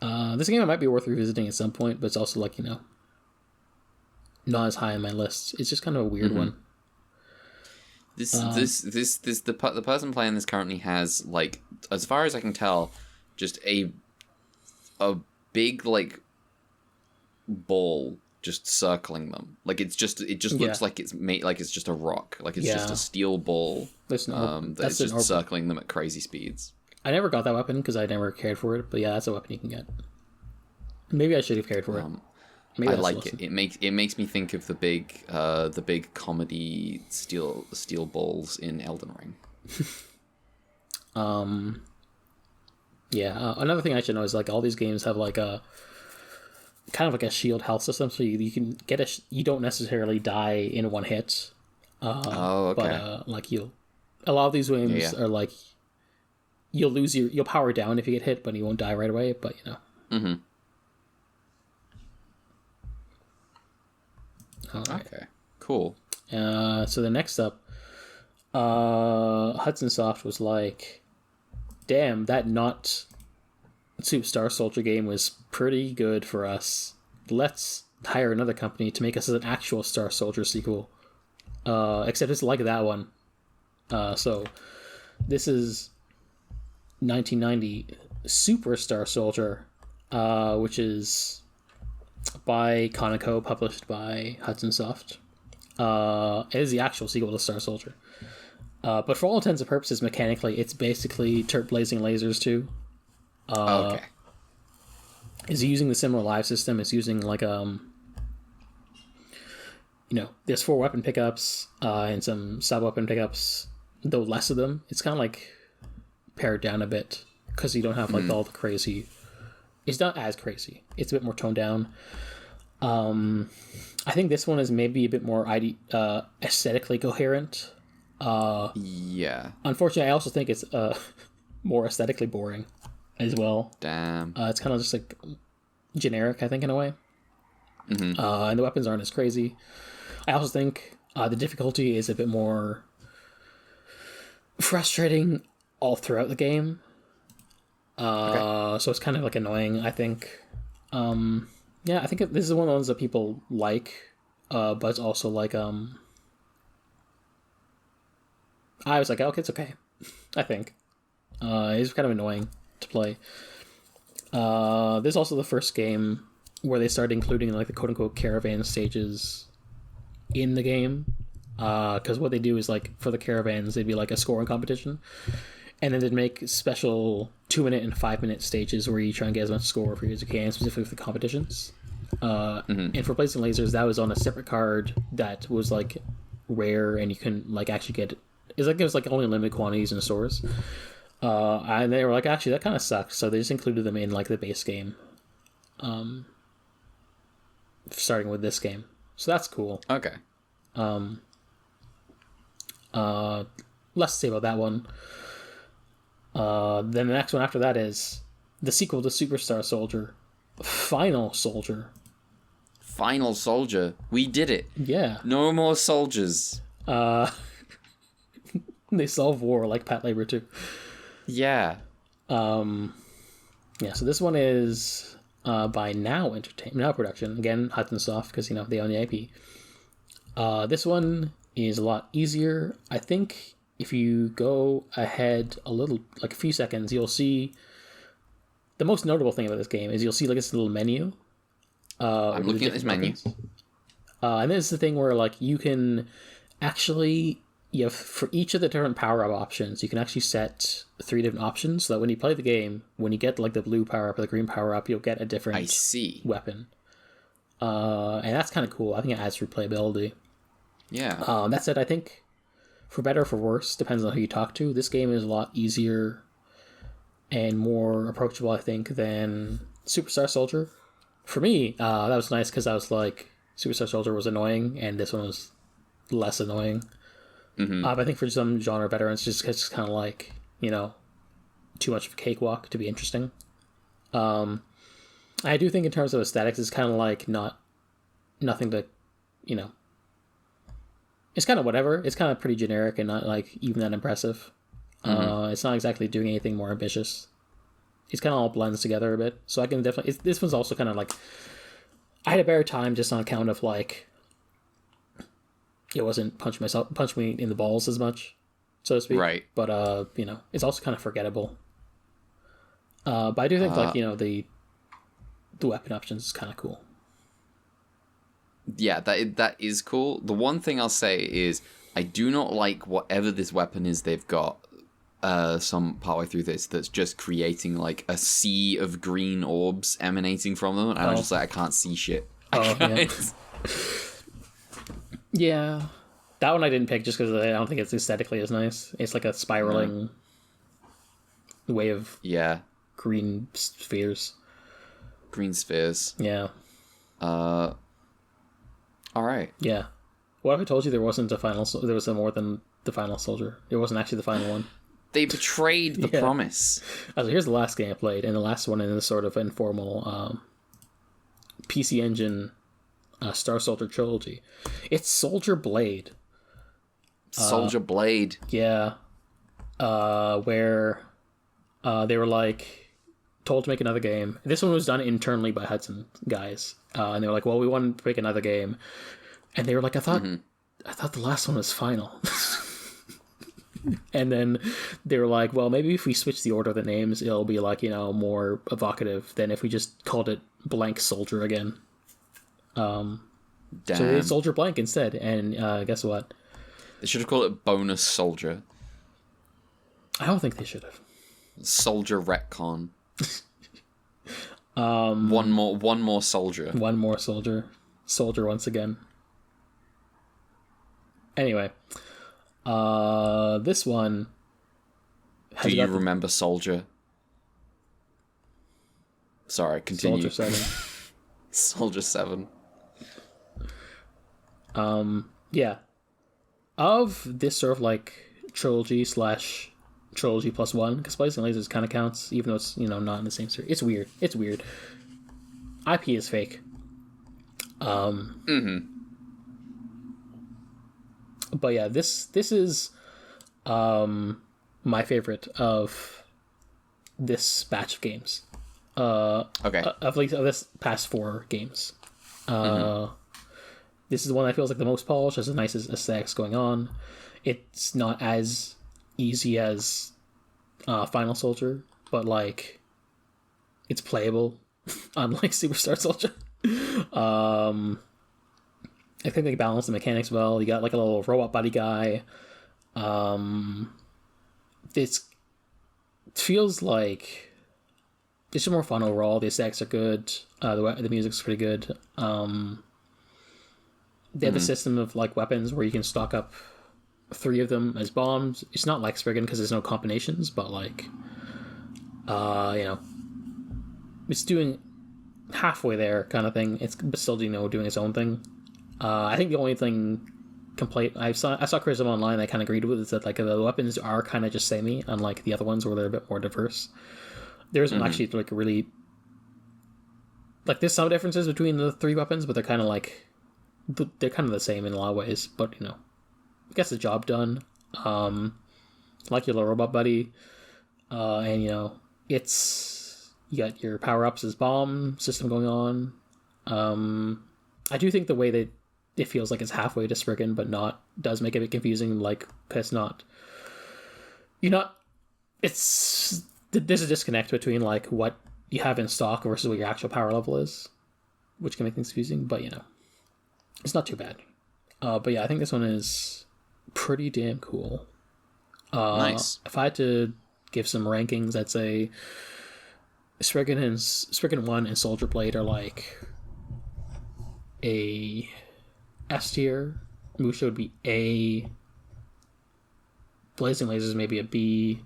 Speaker 2: this game might be worth revisiting at some point, but it's also like not as high on my list. It's just kind of a weird one.
Speaker 1: The person playing this currently has, like, as far as I can tell, just a big like ball just circling them. Like it just looks like it's made, like it's just a rock, like it's just a steel ball. That's just circling them at crazy speeds.
Speaker 2: I never got that weapon because I never cared for it, but yeah, that's a weapon you can get. Maybe I should have cared for it. Maybe
Speaker 1: I like it. It makes me think of the big comedy steel balls in Elden Ring.
Speaker 2: Another thing I should know is like all these games have like a kind of like a shield health system, so you can get you don't necessarily die in one hit. But like a lot of these games are like you'll power down if you get hit, but you won't die right away. But Alright.
Speaker 1: Okay, cool.
Speaker 2: So the next up, Hudson Soft was like, damn, that not Superstar Soldier game was pretty good for us. Let's hire another company to make us an actual Star Soldier sequel. Except it's like that one. So this is 1990 Superstar Soldier, which is by Conoco, published by Hudson Soft. It is the actual sequel to Star Soldier. But for all intents and purposes, mechanically, it's basically Turret Blazing Lasers 2.
Speaker 1: Okay.
Speaker 2: Is using the similar live system. It's using like there's 4 weapon pickups and some sub weapon pickups, though less of them. It's kind of like pared down a bit because you don't have like all the crazy. It's not as crazy. It's a bit more toned down. I think this one is maybe a bit more aesthetically coherent.
Speaker 1: Yeah.
Speaker 2: Unfortunately, I also think it's more aesthetically boring as well.
Speaker 1: Damn.
Speaker 2: It's kind of just like generic, I think, in a way.
Speaker 1: Mm-hmm.
Speaker 2: And the weapons aren't as crazy. I also think the difficulty is a bit more frustrating all throughout the game. So it's kind of like annoying, I think. I think this is one of the ones that people like, but it's also like I was like, okay, it's okay. I think it's kind of annoying to play. This is also the first game where they started including like the quote unquote caravan stages in the game. Because what they do is like for the caravans, they'd be like a scoring competition, and then they'd make special 2-minute and 5-minute stages where you try and get as much score for you as you can, specifically for the competitions. And for Blazing Lasers, that was on a separate card that was like rare, and you couldn't like actually get it. It was like only limited quantities in stores. And they were like, actually, that kind of sucks. So they just included them in like the base game, starting with this game. So that's cool.
Speaker 1: Okay.
Speaker 2: Less to say about that one. Then the next one after that is the sequel to Superstar Soldier, Final Soldier.
Speaker 1: Final Soldier. We did it.
Speaker 2: Yeah.
Speaker 1: No more soldiers.
Speaker 2: They solve war like Pat Labor too.
Speaker 1: Yeah.
Speaker 2: Yeah, so this one is by Now Production. Again, Hudson Soft, because they own the IP. This one is a lot easier. I think if you go ahead a few seconds, you'll see the most notable thing about this game is you'll see like this little menu.
Speaker 1: I'm looking at this menu.
Speaker 2: And this is the thing where like you can actually, for each of the different power-up options, you can actually set 3 different options so that when you play the game, when you get like the blue power-up or the green power-up, you'll get a different weapon. And that's kind of cool. I think it adds replayability.
Speaker 1: Yeah.
Speaker 2: That said, I think for better or for worse, depends on who you talk to, this game is a lot easier and more approachable, I think, than Superstar Soldier. For me, that was nice because I was like, Superstar Soldier was annoying and this one was less annoying.
Speaker 1: Mm-hmm.
Speaker 2: But I think for some genre veterans, it's kind of like, too much of a cakewalk to be interesting. I do think in terms of aesthetics, it's kind of like nothing to, it's kind of whatever. It's kind of pretty generic and not like even that impressive. Mm-hmm. It's not exactly doing anything more ambitious. It's kind of all blends together a bit. So I can definitely, this one's also kind of like, I had a better time just on account of like, it wasn't punch me in the balls as much, so to speak.
Speaker 1: Right.
Speaker 2: But it's also kind of forgettable. But I do think the weapon options is kind of cool.
Speaker 1: Yeah, that is cool. The one thing I'll say is I do not like whatever this weapon is they've got some partway through this that's just creating like a sea of green orbs emanating from them, and I'm just like, I can't see shit.
Speaker 2: Oh, yeah. Yeah. That one I didn't pick just because I don't think it's aesthetically as nice. It's like a spiraling way of green spheres.
Speaker 1: Green spheres.
Speaker 2: Yeah.
Speaker 1: All right.
Speaker 2: Yeah. What if I told you there wasn't there was more than the Final Soldier? It wasn't actually the final one.
Speaker 1: They betrayed the promise.
Speaker 2: So here's the last game I played, and the last one in this sort of informal PC Engine Star Soldier trilogy. It's Soldier Blade.
Speaker 1: Soldier Blade.
Speaker 2: Yeah. Where they were like told to make another game. This one was done internally by Hudson guys. And they were like, well, we wanted to make another game. And they were like, I thought the last one was final. And then they were like, well, maybe if we switch the order of the names, it'll be like, more evocative than if we just called it Blank Soldier again.
Speaker 1: Damn.
Speaker 2: So they did Soldier Blank instead, and guess what?
Speaker 1: They should have called it Bonus Soldier.
Speaker 2: I don't think they should have.
Speaker 1: Soldier Retcon. One more soldier.
Speaker 2: One more soldier. Soldier once again. Anyway. This one...
Speaker 1: Do you remember Soldier? Sorry, continue.
Speaker 2: Soldier 7.
Speaker 1: Soldier 7.
Speaker 2: Yeah. Of this sort of like trilogy / trilogy plus one, because Blazing Lasers kind of counts, even though it's, not in the same series. It's weird. IP is fake. But yeah, this is my favorite of this batch of games.
Speaker 1: Okay.
Speaker 2: Of this past 4 games. This is the one that feels like the most polished, has the nicest aesthetics going on. It's not as easy as Final Soldier, but like it's playable, unlike Superstar Soldier. I think they balance the mechanics well. You got like a little robot buddy guy. It feels like it's just more fun overall. The aesthetics are good. The music's pretty good. They have a system of like weapons where you can stock up 3 of them as bombs. It's not like Spriggan because there's no combinations, but like, it's doing halfway there kind of thing. It's but still, doing its own thing. I think the only complaint I saw criticism online I kind of agreed with is that like the weapons are kind of just samey, unlike the other ones where they're a bit more diverse. There's actually like really like there's some differences between the 3 weapons, but they're kind of the same in a lot of ways. But gets the job done. Like your little robot buddy, and it's you got your power ups as bomb system going on. I do think the way that it feels like it's halfway to Spriggan, but not does make it a bit confusing. Like, cause it's there's a disconnect between like what you have in stock versus what your actual power level is, which can make things confusing. But it's not too bad. But yeah, I think this one is pretty damn cool.
Speaker 1: Nice.
Speaker 2: If I had to give some rankings, I'd say Spriggan 1 and Soldier Blade are like a S tier. Musha would be A. Blazing Lasers maybe a B.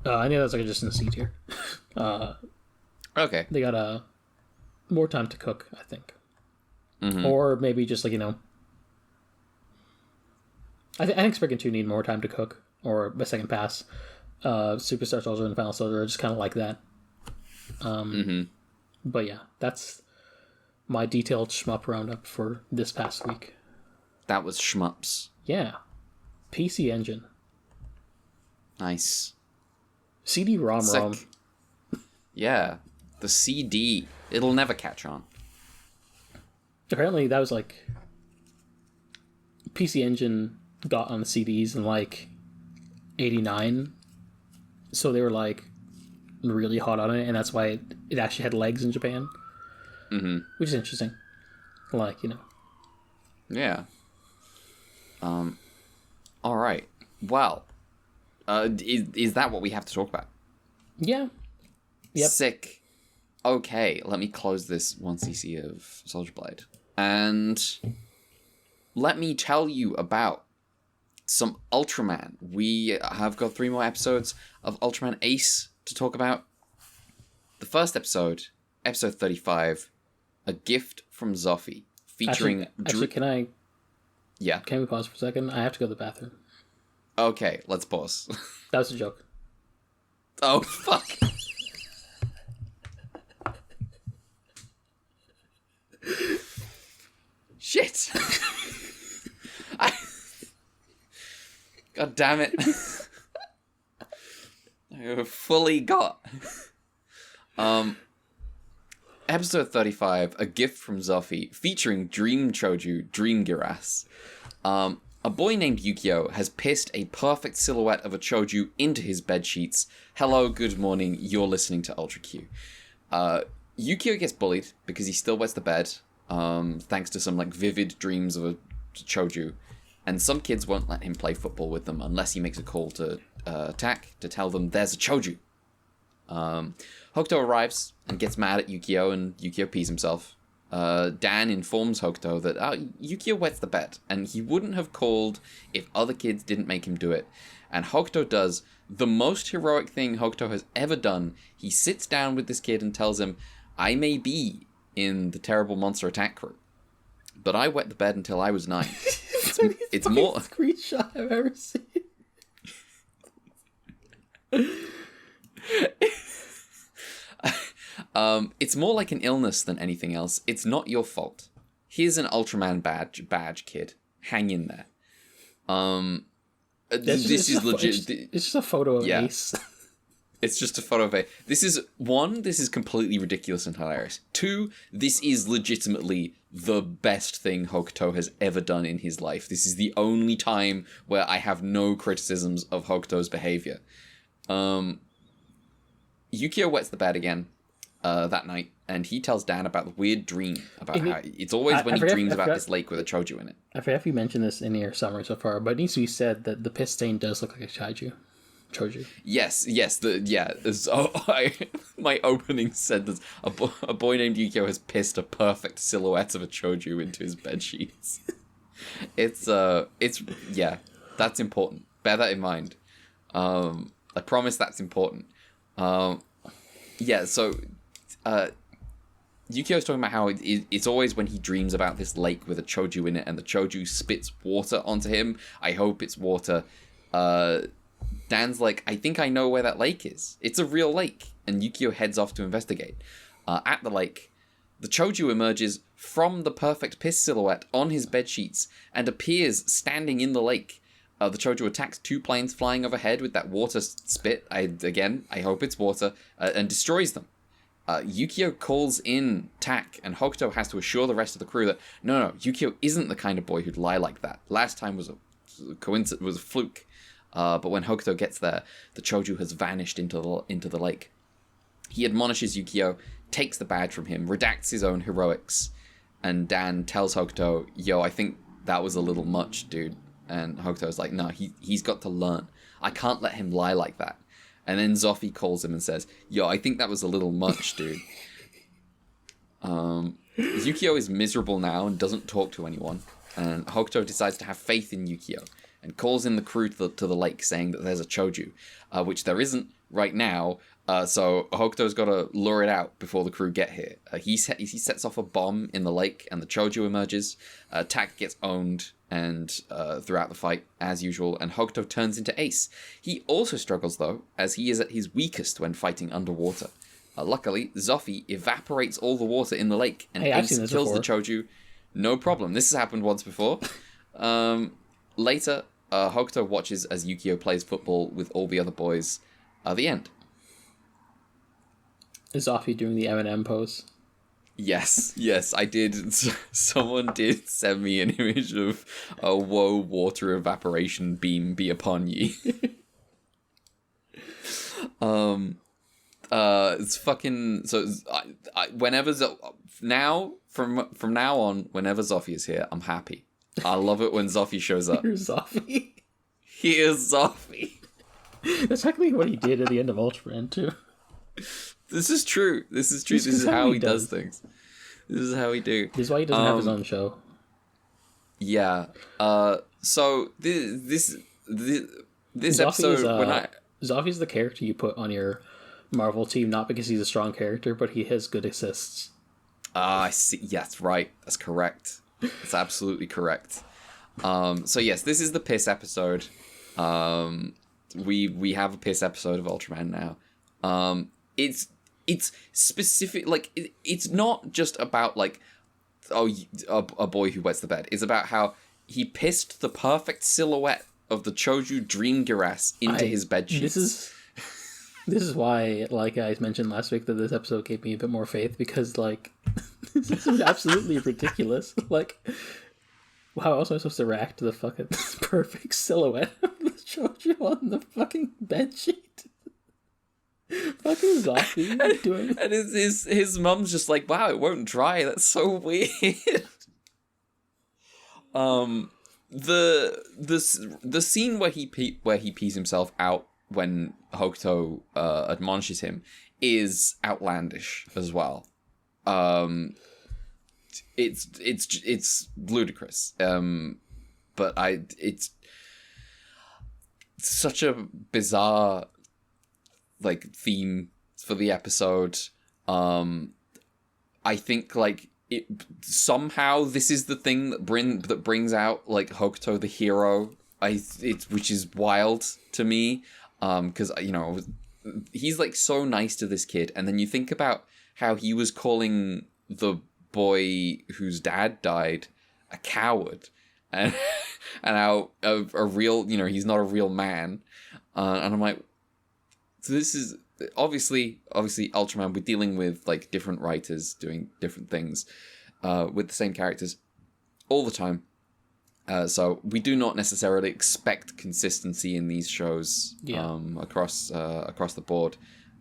Speaker 2: I know that's like just in the C tier.
Speaker 1: Okay.
Speaker 2: They got more time to cook, I think. Or maybe just like I think Spriggan 2 need more time to cook, or a second pass. Superstar Soldier and Final Soldier are just kind of like that. But yeah, that's my detailed shmup roundup for this past week.
Speaker 1: That was Shmups.
Speaker 2: Yeah. PC Engine.
Speaker 1: Nice.
Speaker 2: CD-ROM.
Speaker 1: Yeah. The CD. It'll never catch on.
Speaker 2: Apparently that was like PC Engine got on the CDs in like 89. So they were like really hot on it, and that's why it actually had legs in Japan. Which is interesting. Like,
Speaker 1: Yeah. All right. Well, is that what we have to talk about?
Speaker 2: Yeah. Yep.
Speaker 1: Sick. Okay, let me close this 1cc of Soldier Blade. And let me tell you about some Ultraman. We have got 3 more episodes of Ultraman Ace to talk about. The first episode, episode 35, A Gift from Zoffy, featuring...
Speaker 2: Actually, can I...
Speaker 1: Yeah.
Speaker 2: Can we pause for a second? I have to go to the bathroom.
Speaker 1: Okay, let's pause.
Speaker 2: That was a joke.
Speaker 1: Oh, fuck. Shit. God damn it. I fully got. Episode 35, A Gift from Zoffy, featuring Dream Choju, Dream Giras. A boy named Yukio has pissed a perfect silhouette of a choju into his bedsheets. Hello, good morning, you're listening to Ultra Q. Yukio gets bullied because he still wets the bed, thanks to some like vivid dreams of a choju, and some kids won't let him play football with them unless he makes a call to attack to tell them there's a choju. Hokuto arrives and gets mad at Yukio, and Yukio pees himself. Dan informs Hokuto that Yukio wets the bed, and he wouldn't have called if other kids didn't make him do it. And Hokuto does the most heroic thing Hokuto has ever done. He sits down with this kid and tells him, I may be in the terrible monster attack crew, but I wet the bed until I was 9. It's more
Speaker 2: screenshot I've ever seen.
Speaker 1: It's more like an illness than anything else. It's not your fault. Here's an Ultraman badge, kid. Hang in there. This is legit.
Speaker 2: It's just a photo of Ace.
Speaker 1: It's just a photo of Ace. This is completely ridiculous and hilarious. 2, this is legitimately the best thing Hokuto has ever done in his life. This is the only time where I have no criticisms of Hokuto's behavior. Yukio wets the bed again that night, and he tells Dan about the weird dream about how it's always when he dreams about this lake with a choju in it.
Speaker 2: I forget if you mentioned this in your summary so far, but it needs to be said that the piss stain does look like a choju.
Speaker 1: Yes. My opening said that a boy named Yukio has pissed a perfect silhouette of a choju into his bed sheets. It's that's important. Bear that in mind. I promise that's important. Yukio's talking about how it's always when he dreams about this lake with a choju in it, and the choju spits water onto him. I hope it's water. Dan's like, I think I know where that lake is. It's a real lake. And Yukio heads off to investigate. At the lake, the choju emerges from the perfect piss silhouette on his bedsheets and appears standing in the lake. The choju attacks 2 planes flying overhead with that water spit. I hope it's water, and destroys them. Yukio calls in Tak, and Hokuto has to assure the rest of the crew that no, Yukio isn't the kind of boy who'd lie like that. Last time was a coincidence, was a fluke. But when Hokuto gets there, the choju has vanished into the lake. He admonishes Yukio, takes the badge from him, redacts his own heroics, and Dan tells Hokuto, yo, I think that was a little much, dude. And Hokuto's like, no, he's got to learn. I can't let him lie like that. And then Zoffy calls him and says, yo, I think that was a little much, dude. Yukio is miserable now and doesn't talk to anyone. And Hokuto decides to have faith in Yukio and calls in the crew to the lake, saying that there's a choju, which there isn't right now. So Hokuto's got to lure it out before the crew get here. He sets off a bomb in the lake, and the choju emerges. Tak gets owned and throughout the fight, as usual, and Hokuto turns into Ace. He also struggles, though, as he is at his weakest when fighting underwater. Luckily, Zoffy evaporates all the water in the lake, and Ace kills the choju. No problem. This has happened once before. Later, Hokuto watches as Yukio plays football with all the other boys. The end.
Speaker 2: Is Zoffy doing the Eminem pose?
Speaker 1: Yes, I did. Someone did send me an image of a woe water evaporation beam be upon ye. It's fucking so. Whenever now from now on, whenever Zoffy is here, I'm happy. I love it when Zoffy shows up.
Speaker 2: Here's Zoffy.
Speaker 1: Here's Zoffy.
Speaker 2: That's technically what he did at the end of Ultraman too.
Speaker 1: This is true. This is how he does things. This is how he do.
Speaker 2: This is why he doesn't have his own show.
Speaker 1: Yeah. So this episode,
Speaker 2: Zoffy's the character you put on your Marvel team, not because he's a strong character, but he has good assists.
Speaker 1: I see. Yes, right. That's correct. That's absolutely correct. So yes, this is the piss episode. We have a piss episode of Ultraman now. It's specific, like, it's not just about, like, a boy who wets the bed. It's about how he pissed the perfect silhouette of the Choju Dream Girasse into his bed sheets.
Speaker 2: This is why, like I mentioned last week, that this episode gave me a bit more faith, because, like, this is absolutely ridiculous. Like, How else am I supposed to react to the fucking perfect silhouette of the shoujo on the fucking bedsheet? Fucking zombie doing.
Speaker 1: And his mum's just like, wow, it won't dry. That's so weird. The scene where he pees himself out when Hokuto admonishes him is outlandish as well. It's ludicrous. But it's such a bizarre like theme for the episode. I think like it somehow this is the thing that brings out like Hokuto the hero. Which is wild to me. Because you know he's like so nice to this kid, and then you think about how he was calling the boy whose dad died a coward, and how a real, you know, he's not a real man, and I'm like, so this is obviously Ultraman. We're dealing with like different writers doing different things with the same characters all the time. So we do not necessarily expect consistency in these shows across the board.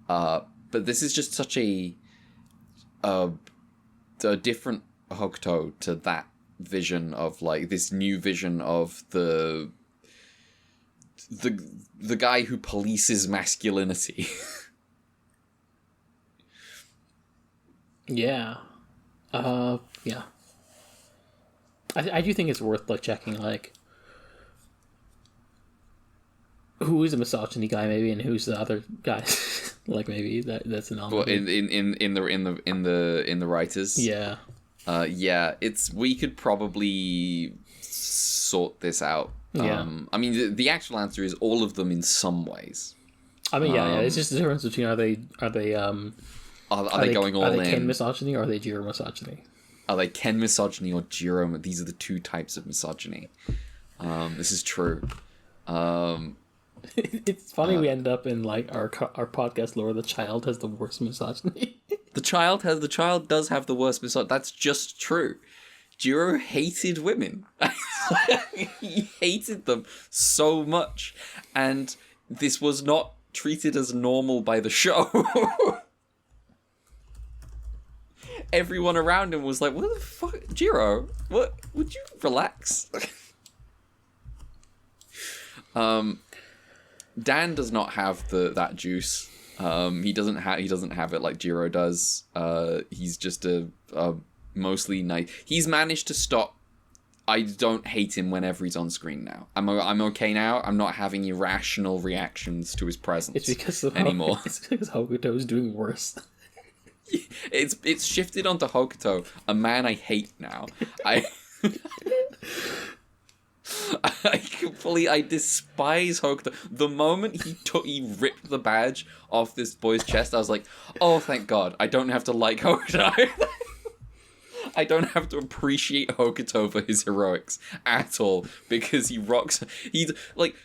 Speaker 1: But this is just such a different Hokuto to that vision of like this new vision of the guy who polices masculinity.
Speaker 2: Yeah. Yeah. I do think it's worth like checking like who is a misogyny guy maybe and who's the other guy. Like maybe that's an
Speaker 1: well, in the writers.
Speaker 2: Yeah.
Speaker 1: Yeah, we could probably sort this out.
Speaker 2: Yeah.
Speaker 1: I mean the actual answer is all of them in some ways.
Speaker 2: I mean yeah, it's just the difference between are they
Speaker 1: going all in?
Speaker 2: Are they Ken misogyny or are they Jiro misogyny?
Speaker 1: Are they Ken misogyny or Jiro? These are the two types of misogyny. This is true.
Speaker 2: It's funny we end up in like our podcast lore. The child has the worst misogyny.
Speaker 1: The child does have the worst misogyny. That's just true. Jiro hated women. He hated them so much, and this was not treated as normal by the show. Everyone around him was like, what the fuck? Jiro, what? Would you relax? Dan does not have that juice. He doesn't have it like Jiro does. He's just a mostly nice. He's managed to stop. I don't hate him whenever he's on screen now. I'm okay now. I'm not having irrational reactions to his presence.
Speaker 2: It's because of
Speaker 1: anymore.
Speaker 2: It's because Hokuto is doing worse.
Speaker 1: It's shifted onto Hokuto, a man I hate now. I despise Hokuto. The moment he ripped the badge off this boy's chest, I was like, oh, thank God, I don't have to like Hokuto. I don't have to appreciate Hokuto for his heroics at all, because he's like,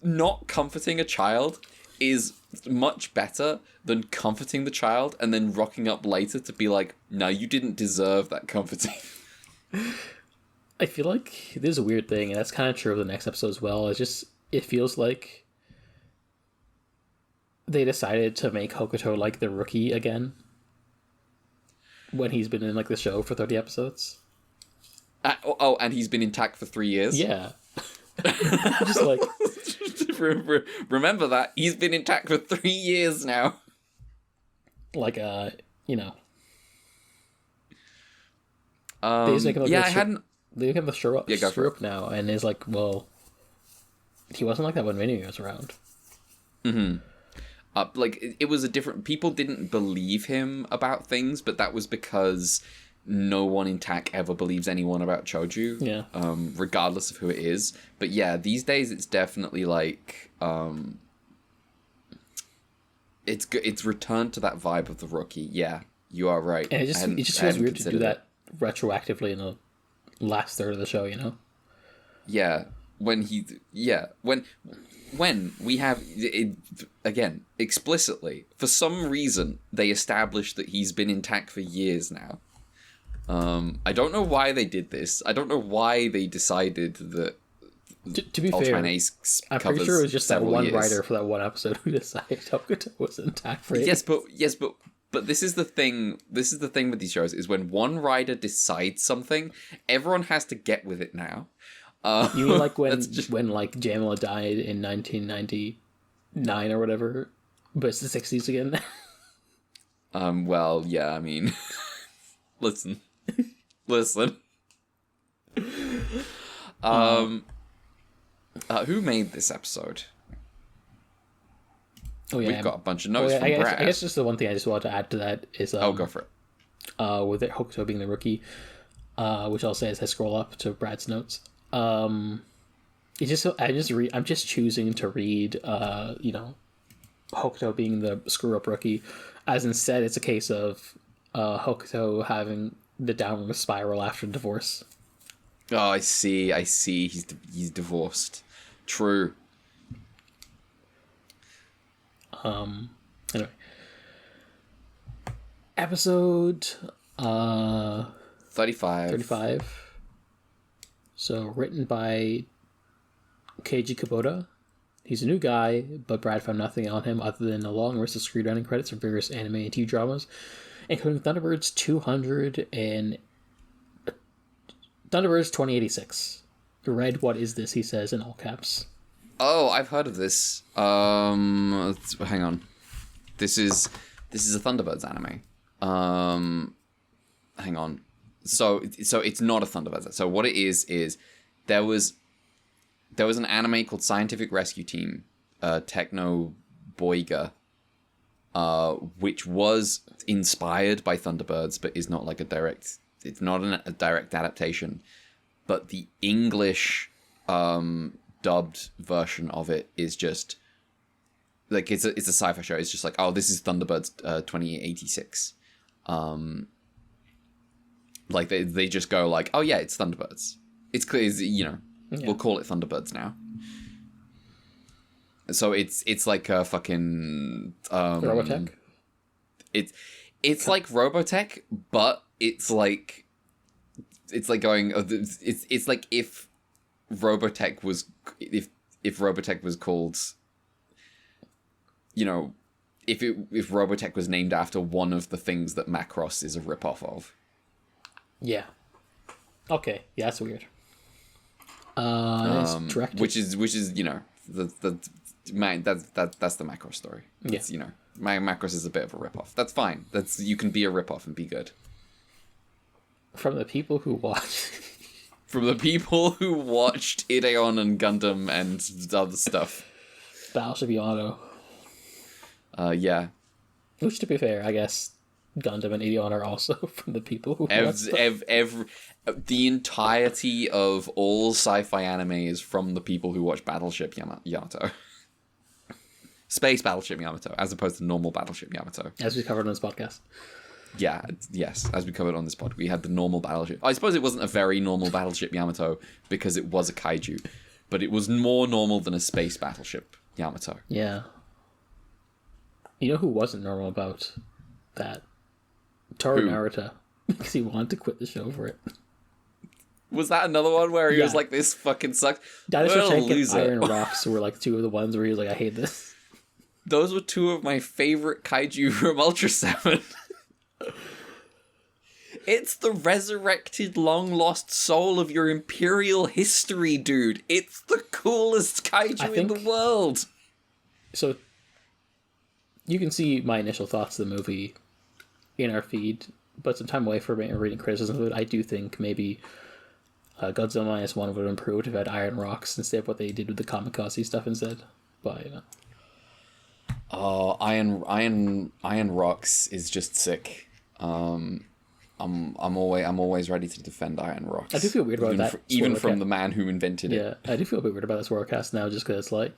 Speaker 1: not comforting a child is much better than comforting the child and then rocking up later to be like, no, you didn't deserve that comforting.
Speaker 2: I feel like there's a weird thing, and that's kind of true of the next episode as well. It feels like they decided to make Hokuto like the rookie again when he's been in like the show for 30 episodes.
Speaker 1: And he's been intact for 3 years?
Speaker 2: Yeah. Just like...
Speaker 1: Remember that. He's been intact for 3 years now.
Speaker 2: Like, you know...
Speaker 1: They just make him
Speaker 2: They make him the Shmup now, and it's like, well... He wasn't like that when Minu was around.
Speaker 1: Mm-hmm. Like, it was a different... People didn't believe him about things, but that was because no one in TAC ever believes anyone about Choju.
Speaker 2: Yeah.
Speaker 1: Regardless of who it is. But yeah, these days it's definitely like... It's returned to that vibe of the rookie. Yeah, you are right.
Speaker 2: And it just feels weird to do that retroactively in the last third of the show, you know?
Speaker 1: Yeah. When we have it, again, explicitly, for some reason they established that he's been intact for years now. I don't know why they did this. I don't know why they decided that
Speaker 2: to be fair,
Speaker 1: Ultraman Ace
Speaker 2: I'm pretty sure it was just that one writer for that one episode who decided Hokuto was intact for it.
Speaker 1: Yes, but this is the thing. This is the thing with these shows is when one writer decides something, everyone has to get with it now.
Speaker 2: You mean like when like Jamila died in 1999 or whatever, but it's the 60s again?
Speaker 1: Well, yeah, I mean, listen. Who made this episode?
Speaker 2: Oh yeah,
Speaker 1: we've got a bunch of notes from Brad.
Speaker 2: I guess just the one thing I just wanted to add to that is
Speaker 1: go for it.
Speaker 2: With Hokuto being the rookie, which I'll say as I scroll up to Brad's notes. It's just I'm just choosing to read Hokuto being the screw up rookie, as instead it's a case of Hokuto having the downward spiral after divorce.
Speaker 1: Oh, I see. He's divorced. True.
Speaker 2: Anyway. Episode 35. So written by Keiji Kubota. He's a new guy, but Brad found nothing on him other than a long list of screenwriting credits from various anime and TV dramas, including Thunderbirds 200 and Thunderbirds 2086. Read, what is this? He says in all caps.
Speaker 1: Oh, I've heard of this. Hang on. This is a Thunderbirds anime. Hang on. So it's not a Thunderbirds. So what it is there was an anime called Scientific Rescue Team, Techno Boiga, which was inspired by Thunderbirds, but is not like a direct. It's not a direct adaptation, but the English dubbed version of it is just like it's a sci-fi show. It's just like, oh, this is Thunderbirds 2086. Like they just go like, oh yeah, it's Thunderbirds. It's clear, we'll call it Thunderbirds now. So it's like a fucking
Speaker 2: Robotech.
Speaker 1: It's like Robotech, but it's like going. It's like if Robotech was if Robotech was called, if Robotech was named after one of the things that Macross is a ripoff of.
Speaker 2: Yeah. Okay. Yeah, that's weird. It's directed.
Speaker 1: Which is the man that's the Macross story.
Speaker 2: Yeah.
Speaker 1: It's, Macross is a bit of a ripoff. That's fine. You can be a ripoff and be good.
Speaker 2: From the people who watch.
Speaker 1: From the people who watched Ideon and Gundam and other stuff.
Speaker 2: Battleship Yamato.
Speaker 1: Yeah.
Speaker 2: Which, to be fair, I guess Gundam and Ideon are also from the people who
Speaker 1: the entirety of all sci-fi anime is from the people who watch Battleship Yamato. Space Battleship Yamato, as opposed to normal Battleship Yamato.
Speaker 2: As we covered on this podcast.
Speaker 1: Yeah, yes, as we covered on this pod. We had the normal Battleship. I suppose it wasn't a very normal Battleship Yamato because it was a kaiju, but it was more normal than a Space Battleship Yamato.
Speaker 2: Yeah. You know who wasn't normal about that? Toru Narita. Because he wanted to quit the show for it.
Speaker 1: Was that another one where he was like, this fucking sucks?
Speaker 2: Dinosaur Tank and Iron Rocks were like two of the ones where he was like, I hate this.
Speaker 1: Those were two of my favorite kaiju from Ultra 7. It's the resurrected, long-lost soul of your Imperial history, dude. It's the coolest kaiju in the world. So,
Speaker 2: you can see my initial thoughts of the movie in our feed, but some time away from reading criticism of it, I do think maybe Godzilla Minus One would have improved if it had Iron Rocks instead of what they did with the Kamikaze stuff instead. But
Speaker 1: Iron Rocks is just sick. I'm always ready to defend Iron Rocks.
Speaker 2: I do feel weird about that,
Speaker 1: even from the man who invented it.
Speaker 2: Yeah, I do feel a bit weird about this Warcast now, just because it's like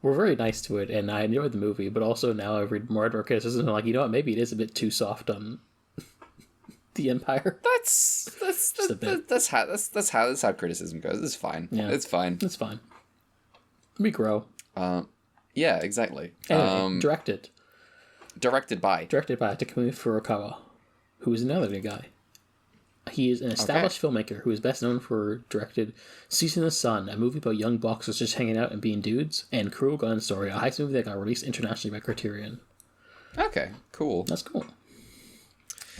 Speaker 2: we're very nice to it, and I enjoyed the movie, but also now I read more and more criticism, and I'm like, you know what? Maybe it is a bit too soft on the Empire.
Speaker 1: That's how criticism goes. It's fine. Yeah, it's fine.
Speaker 2: It's fine. We grow.
Speaker 1: Yeah, exactly.
Speaker 2: Anyway, directed by
Speaker 1: Takumi
Speaker 2: Furukawa, who is another new guy. He is an established filmmaker who is best known for directed Season of the Sun, a movie about young boxers just hanging out and being dudes, and Cruel Gun Story, a heist movie that got released internationally by Criterion.
Speaker 1: Okay, cool.
Speaker 2: That's cool.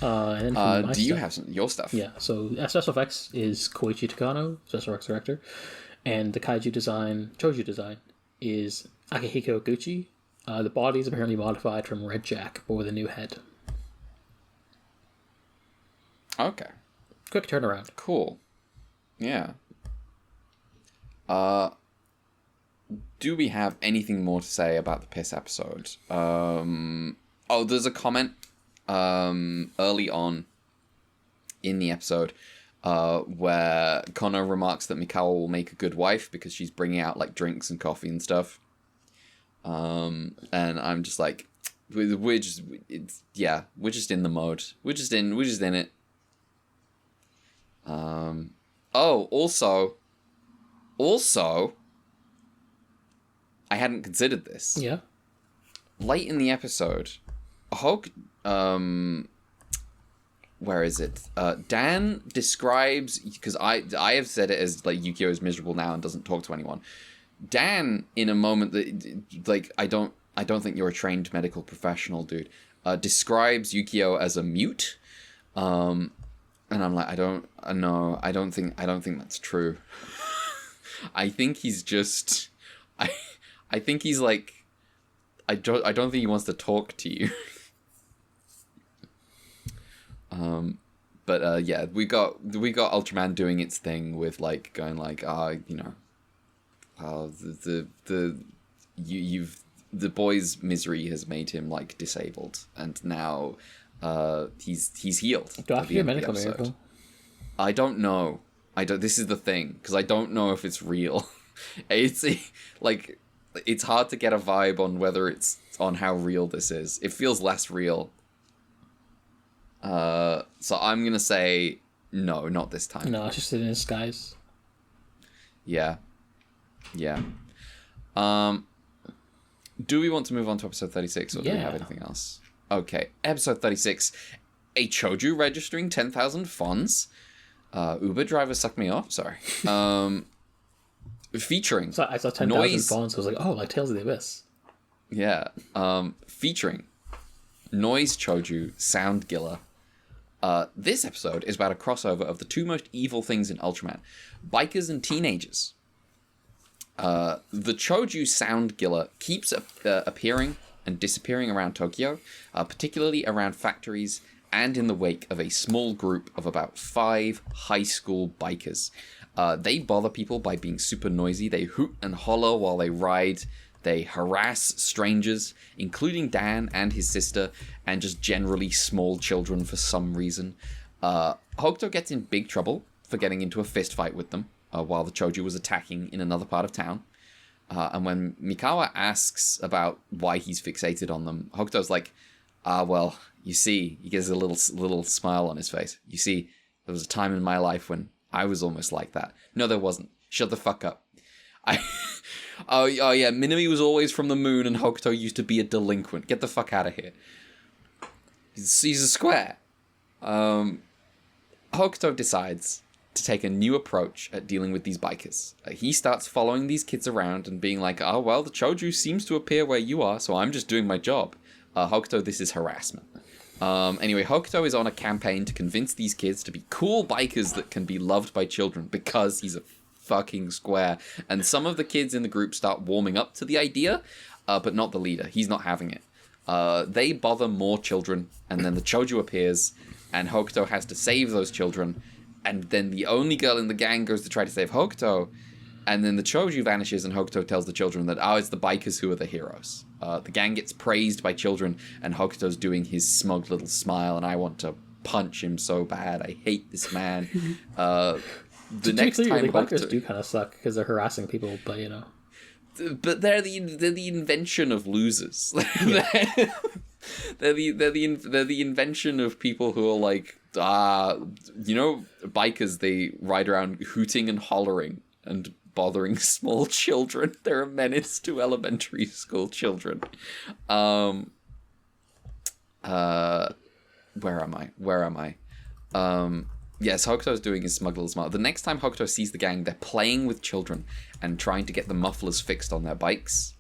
Speaker 2: And then
Speaker 1: do you have your stuff?
Speaker 2: Yeah, so special effects is Koichi Takano, special effects director, and the Choju design is Akihiko Gucci. The body is apparently modified from Red Jack, but with a new head.
Speaker 1: Okay.
Speaker 2: Quick turnaround.
Speaker 1: Cool. Yeah. Do we have anything more to say about the piss episode? There's a comment early on in the episode where Connor remarks that Mikawa will make a good wife because she's bringing out like drinks and coffee and stuff. And I'm just like, we're just in the mode. We're just in it. Also, I hadn't considered this.
Speaker 2: Yeah.
Speaker 1: Late in the episode, where is it? Dan describes, because I have said it as like Yukio is miserable now and doesn't talk to anyone. Dan, in a moment that like I don't think you're a trained medical professional, dude. Describes Yukio as a mute. And I'm like, I don't think that's true. I think he's just, I think he's like, I don't think he wants to talk to you. Yeah, we got Ultraman doing its thing with like going like, the boy's misery has made him like disabled, and now he's healed.
Speaker 2: Do I have to do a medical miracle?
Speaker 1: I don't know. This is the thing, because I don't know if it's real. It's like, it's hard to get a vibe on whether it's on how real this is. It feels less real. So I'm gonna say no, not this time.
Speaker 2: No, it's just in disguise.
Speaker 1: Yeah. Do we want to move on to episode 36, or do we have anything else? Okay, episode 36. A Choju registering 10,000 funds. Uber driver sucked me off, sorry. Featuring...
Speaker 2: So I saw 10,000 fonts, I was like, oh, like Tales of the Abyss.
Speaker 1: Yeah. Featuring Noise Choju, Sound Giller. This episode is about a crossover of the two most evil things in Ultraman. Bikers and teenagers. The Choju Sound Giller keeps appearing and disappearing around Tokyo, particularly around factories and in the wake of a small group of about 5 high school bikers. They bother people by being super noisy. They hoot and holler while they ride. They harass strangers, including Dan and his sister, and just generally small children for some reason. Hokuto gets in big trouble for getting into a fist fight with them while the Choju was attacking in another part of town. And when Mikawa asks about why he's fixated on them, Hokuto's like, well, you see, he gets a little smile on his face. You see, there was a time in my life when I was almost like that. No, there wasn't. Shut the fuck up. Oh yeah, Minami was always from the moon and Hokuto used to be a delinquent. Get the fuck out of here. He's a square. Hokuto decides to take a new approach at dealing with these bikers. He starts following these kids around and being like, oh, well, the Choju seems to appear where you are, so I'm just doing my job. Hokuto, this is harassment. Anyway, Hokuto is on a campaign to convince these kids to be cool bikers that can be loved by children because he's a fucking square. And some of the kids in the group start warming up to the idea, but not the leader. He's not having it. They bother more children, and then the Choju appears, and Hokuto has to save those children, and then the only girl in the gang goes to try to save Hokuto, and then the Choju vanishes, and Hokuto tells the children that, it's the bikers who are the heroes. The gang gets praised by children, and Hokuto's doing his smug little smile, and I want to punch him so bad. I hate this man. The next time
Speaker 2: the bikers do kind of suck because they're harassing people, but you know.
Speaker 1: But they're the invention of losers. they're the invention of people who are like, bikers. They ride around hooting and hollering and bothering small children. They're a menace to elementary school children. Where am I? Yes, Hokuto's doing his smuggler smart. The next time Hokuto sees the gang, they're playing with children and trying to get the mufflers fixed on their bikes.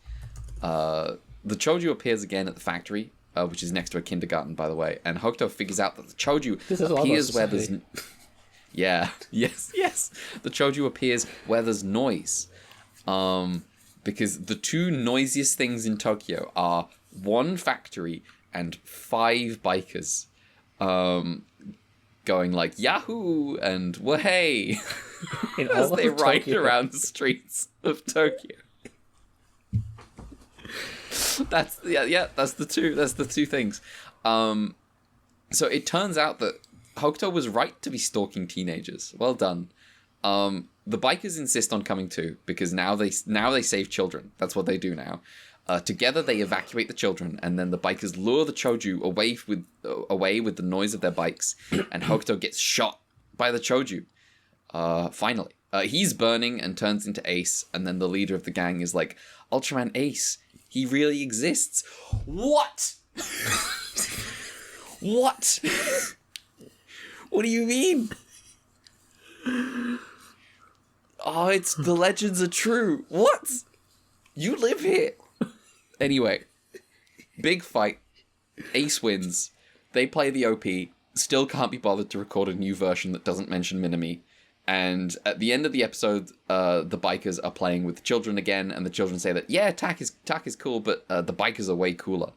Speaker 1: The Choju appears again at the factory, which is next to a kindergarten, by the way. And Hokuto figures out that the Choju appears where there's... Yeah, yes. The Choju appears where there's noise. Because the two noisiest things in Tokyo are one factory and 5 bikers. Going like Yahoo and Wahey as they ride around the streets of Tokyo. That's the two things. So it turns out that Hokuto was right to be stalking teenagers. Well done. The bikers insist on coming too because now they save children. That's what they do now. Together they evacuate the children, and then the bikers lure the Choju away with the noise of their bikes, and Hokuto gets shot by the Choju. Finally. He's burning and turns into Ace, and then the leader of the gang is like, Ultraman Ace, he really exists. What? What? What do you mean? Oh, it's the legends are true. What? You live here. Anyway, big fight. Ace wins. They play the OP. Still can't be bothered to record a new version that doesn't mention Minami. And at the end of the episode, the bikers are playing with children again, and the children say that, yeah, Tak is cool, but the bikers are way cooler.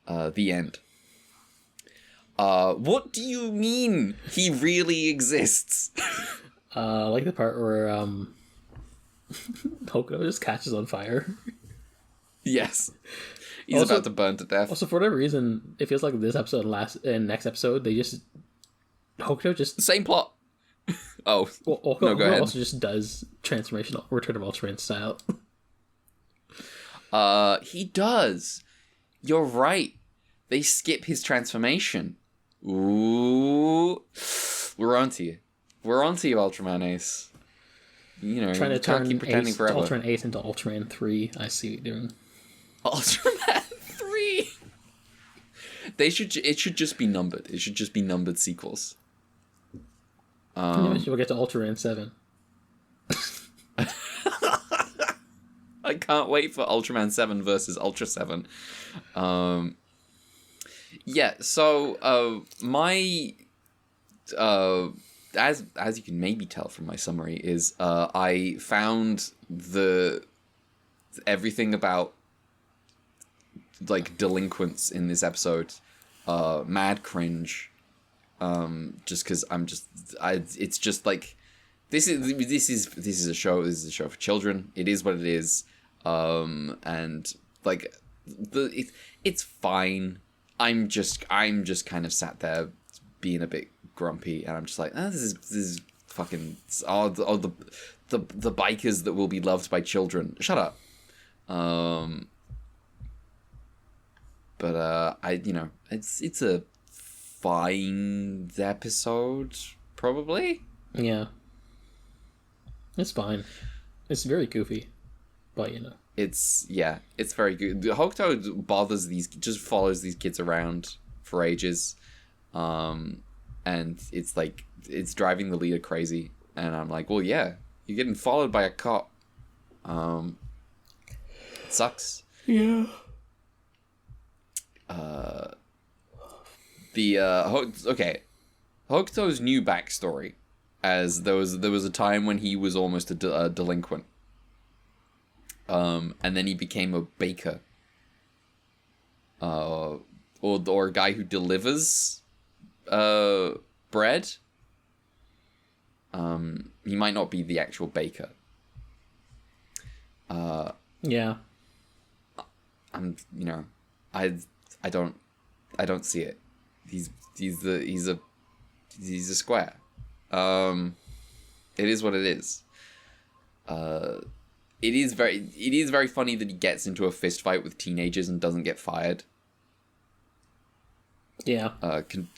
Speaker 1: The end. What do you mean he really exists?
Speaker 2: I like the part where Hokuto just catches on fire.
Speaker 1: Yes. He's about to burn to death.
Speaker 2: Also, for whatever reason, it feels like this episode and next episode, Hokuto just...
Speaker 1: Same plot. Oh.
Speaker 2: Well,
Speaker 1: no, go ahead.
Speaker 2: Also just does transformational Return of Ultraman style.
Speaker 1: He does. You're right. They skip his transformation. Ooh. We're onto you. Ultraman Ace. You know,
Speaker 2: trying to turn
Speaker 1: keep pretending
Speaker 2: Ace,
Speaker 1: forever.
Speaker 2: Ultraman Ace into Ultraman 3. I see what you're doing.
Speaker 1: Ultraman 3. It should just be numbered. It should just be numbered sequels.
Speaker 2: We'll get to Ultraman 7.
Speaker 1: I can't wait for Ultraman 7 versus Ultra 7. Yeah, so my as you can maybe tell from my summary is I found everything about like delinquents in this episode mad cringe. Just because it's just like this is a show for children. It is what it is. And like it's fine. I'm just kind of sat there being a bit grumpy, and I'm just like, this is fucking the bikers that will be loved by children. Shut up. But it's a fine episode, probably.
Speaker 2: Yeah. It's fine. It's very goofy, but
Speaker 1: it's very good. Hokuto just follows these kids around for ages, and it's like it's driving the leader crazy. And I'm like, well, yeah, you're getting followed by a cop. It sucks.
Speaker 2: Yeah.
Speaker 1: Hokuto's new backstory, as there was a time when he was almost a delinquent. And then he became a baker. Or a guy who delivers bread. He might not be the actual baker.
Speaker 2: Yeah.
Speaker 1: I don't see it. He's a square. It is what it is. It is very funny that he gets into a fist fight with teenagers and doesn't get fired.
Speaker 2: Yeah.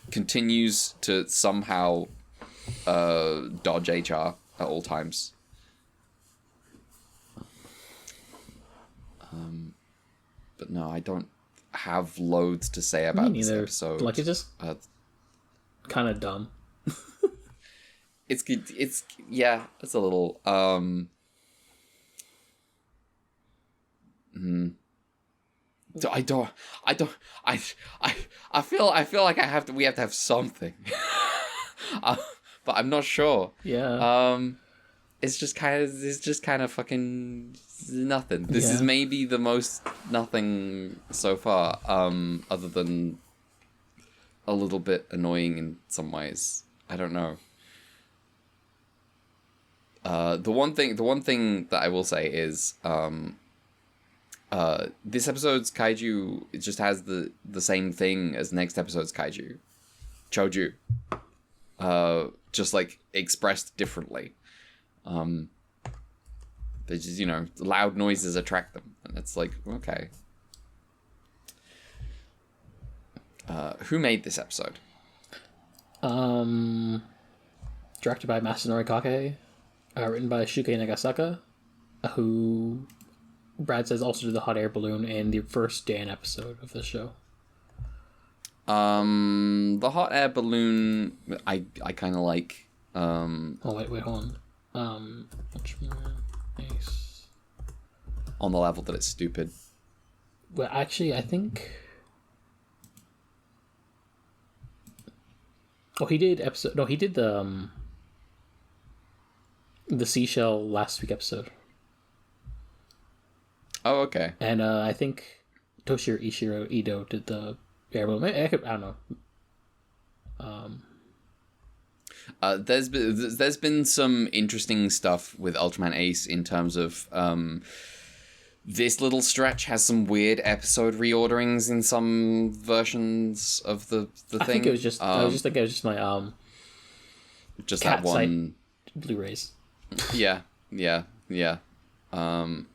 Speaker 1: Continues to somehow dodge HR at all times. But no, I don't have loads to say about this episode.
Speaker 2: Like, it's just kind of dumb.
Speaker 1: it's good. It's it's a little So I feel like we have to have something, but I'm not sure.
Speaker 2: Yeah.
Speaker 1: It's just kind of fucking nothing. This is maybe the most nothing so far. Other than a little bit annoying in some ways. I don't know. The one thing that I will say is this episode's kaiju, it just has the same thing as next episode's kaiju, Choju, just like expressed differently. They just, loud noises attract them, and it's like, okay. Who made this episode?
Speaker 2: Directed by Masanori Kake, written by Shukei Nagasaka, who Brad says also did the hot air balloon in the first Dan episode of the show.
Speaker 1: The hot air balloon, I kind of like.
Speaker 2: Oh wait, hold on. Ultraman Ace.
Speaker 1: On the level that it's stupid.
Speaker 2: Well, actually, I think. Oh, he did episode. No, he did the seashell last week episode.
Speaker 1: Oh, okay.
Speaker 2: And I think Toshiro Ishiro Ido did the air balloon. I don't know.
Speaker 1: There's been some interesting stuff with Ultraman Ace in terms of this little stretch has some weird episode reorderings in some versions of the thing.
Speaker 2: I think it was just I was just thinking it was just my
Speaker 1: just that one
Speaker 2: Blu-rays.
Speaker 1: Yeah.
Speaker 2: Yeah, hold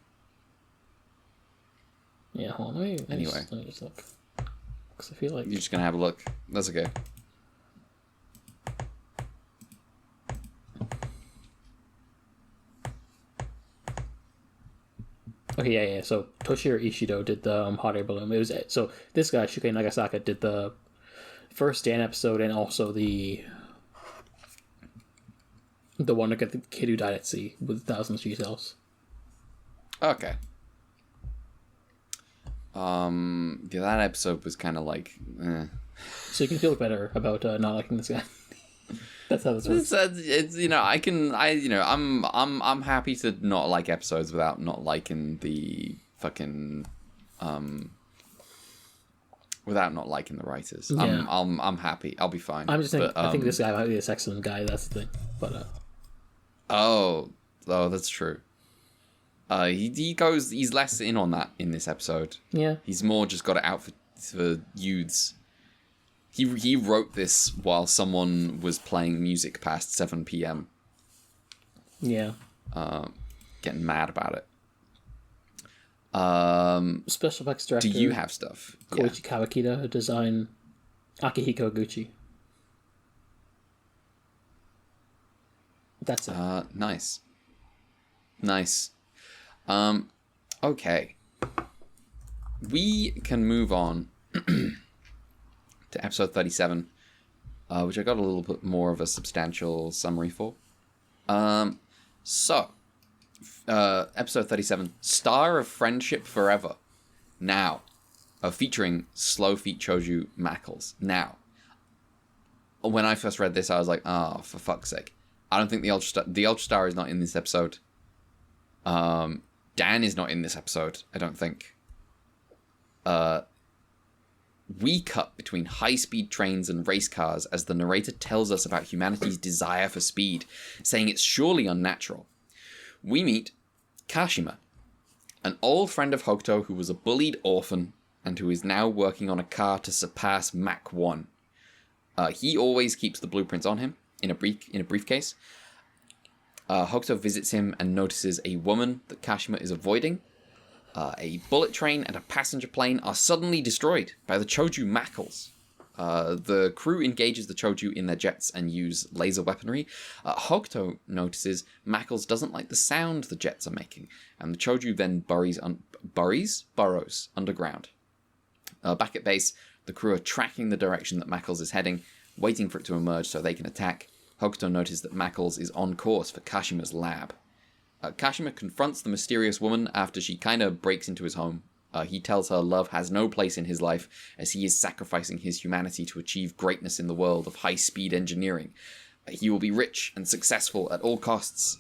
Speaker 2: on. Let me just look. Because I feel like
Speaker 1: you're just gonna have a look. That's okay.
Speaker 2: Okay, yeah. So Toshiro Ishido did the hot air balloon. It was so this guy Shukei Nagasaka did the first Dan episode and also the one to get the kid who died at sea with 1,000 G cells.
Speaker 1: Okay. That episode was kind of like,
Speaker 2: So you can feel better about not liking this guy. That's how this works.
Speaker 1: It's I'm happy to not like episodes without not liking the fucking without not liking the writers.
Speaker 2: Yeah.
Speaker 1: I'm happy. I'll be fine.
Speaker 2: I'm just thinking. I think this guy might be a excellent guy. That's the thing. But
Speaker 1: oh, that's true. He's less in on that in this episode.
Speaker 2: Yeah.
Speaker 1: He's more just got it out for youths. He wrote this while someone was playing music past 7 p.m.
Speaker 2: Yeah.
Speaker 1: Getting mad about it.
Speaker 2: Special effects director.
Speaker 1: Do you have stuff?
Speaker 2: Koichi Kawakita, design Akihiko Gucci. That's it.
Speaker 1: Nice. Okay. We can move on to episode 37, which I got a little bit more of a substantial summary for. Episode 37, Star of Friendship Forever. Now, featuring Slow Feet Choju Mackles. Now, when I first read this, I was like, oh, for fuck's sake. I don't think the Ultra Star is not in this episode. Dan is not in this episode, I don't think. We cut between high-speed trains and race cars as the narrator tells us about humanity's desire for speed, saying it's surely unnatural. We meet Kashima, an old friend of Hokuto who was a bullied orphan and who is now working on a car to surpass Mach 1. He always keeps the blueprints on him in a briefcase. Hokuto visits him and notices a woman that Kashima is avoiding. A bullet train and a passenger plane are suddenly destroyed by the Choju Mackles. The crew engages the Choju in their jets and use laser weaponry. Hokuto notices Mackles doesn't like the sound the jets are making, and the Choju then burrows underground. Back at base, the crew are tracking the direction that Mackles is heading, waiting for it to emerge so they can attack. Hokuto notices that Mackles is on course for Kashima's lab. Kashima confronts the mysterious woman after she kind of breaks into his home. He tells her love has no place in his life, as he is sacrificing his humanity to achieve greatness in the world of high-speed engineering. He will be rich and successful at all costs.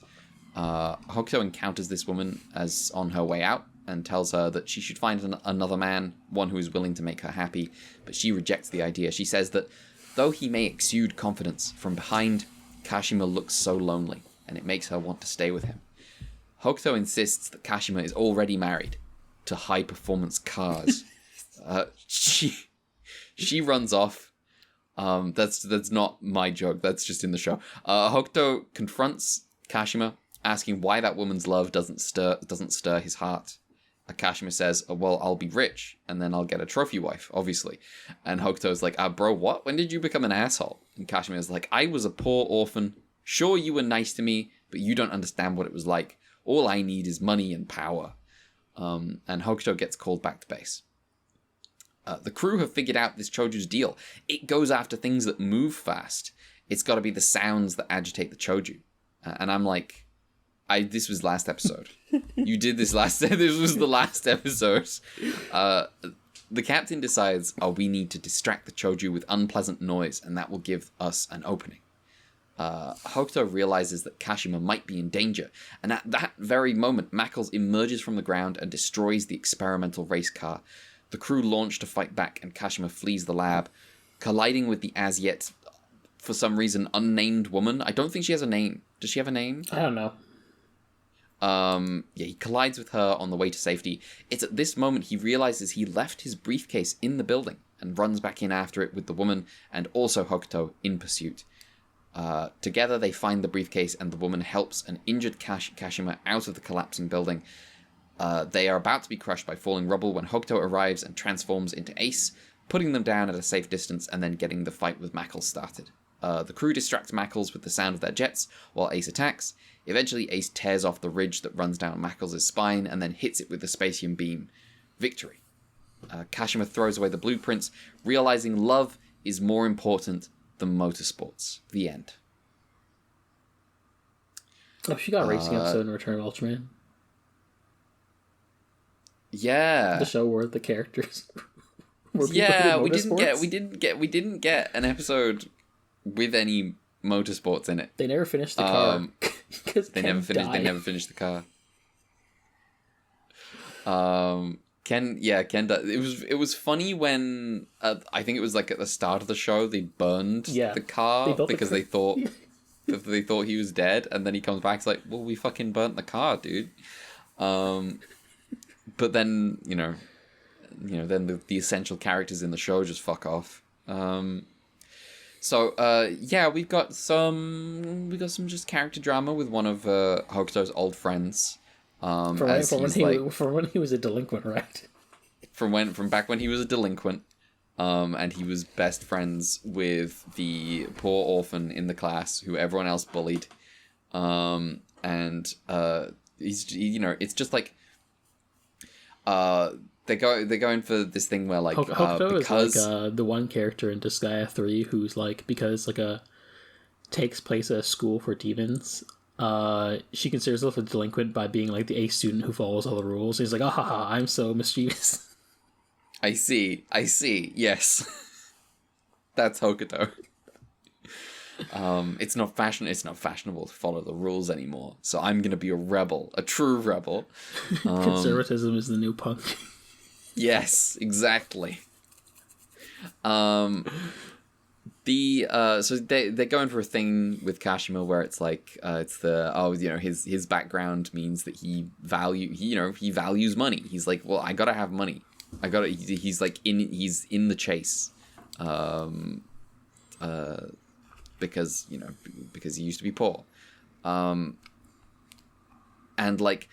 Speaker 1: Hokuto encounters this woman as on her way out, and tells her that she should find another man, one who is willing to make her happy, but she rejects the idea. She says that though he may exude confidence, from behind, Kashima looks so lonely, and it makes her want to stay with him. Hokuto insists that Kashima is already married to high-performance cars. She runs off. That's not my joke, that's just in the show. Hokuto confronts Kashima, asking why that woman's love doesn't stir his heart. Kashima says, well, I'll be rich, and then I'll get a trophy wife, obviously. And Hokuto's like, bro, what? When did you become an asshole? And Kashima is like, I was a poor orphan. Sure, you were nice to me, but you don't understand what it was like. All I need is money and power. And Hokuto gets called back to base. The crew have figured out this Choju's deal. It goes after things that move fast. It's got to be the sounds that agitate the Choju. And I'm like, this was last episode. You did this this was the last episode. The captain decides, we need to distract the Choju with unpleasant noise, and that will give us an opening. Hokuto realizes that Kashima might be in danger, and at that very moment, Mackles emerges from the ground and destroys the experimental race car. The crew launch to fight back, and Kashima flees the lab, colliding with the as-yet, for some reason, unnamed woman. I don't think she has a name. Does she have a name?
Speaker 2: I don't know.
Speaker 1: He collides with her on the way to safety. It's at this moment he realizes he left his briefcase in the building and runs back in after it with the woman and also Hokuto in pursuit. Together they find the briefcase and the woman helps an injured Kashima out of the collapsing building. They are about to be crushed by falling rubble when Hokuto arrives and transforms into Ace, putting them down at a safe distance and then getting the fight with Mackles started. The crew distracts Mackles with the sound of their jets while Ace attacks. Eventually, Ace tears off the ridge that runs down Mackles' spine and then hits it with the Spacium beam. Victory. Kashima throws away the blueprints, realizing love is more important than motorsports. The end.
Speaker 2: Oh, she got a racing episode in Return of Ultraman.
Speaker 1: Yeah.
Speaker 2: The show where the characters were
Speaker 1: we didn't get an episode with any motorsports in it.
Speaker 2: They never finished the car.
Speaker 1: They never finished the car. Ken died. It was funny when I think it was like at the start of the show they burned the car because they thought he was dead, and then he comes back. It's like, well, we fucking burnt the car, dude. But then then the essential characters in the show just fuck off. We've got some just character drama with one of Hokuto's old friends.
Speaker 2: From when he was a delinquent, right?
Speaker 1: From back when he was a delinquent, and he was best friends with the poor orphan in the class who everyone else bullied, it's just like, they're going for this thing where like
Speaker 2: Hokuto is like the one character in Disgaea 3 who's like, because like takes place at a school for demons. She considers herself a delinquent by being like the A student who follows all the rules. He's like, I'm so mischievous.
Speaker 1: I see. Yes, that's Hokuto. It's not fashionable to follow the rules anymore. So I'm gonna be a rebel, a true rebel.
Speaker 2: Conservatism is the new punk.
Speaker 1: Yes, exactly. So they're going for a thing with Kashima where it's like his background means that he values money. He's like, well, I gotta have money. He's in the chase, because he used to be poor, and like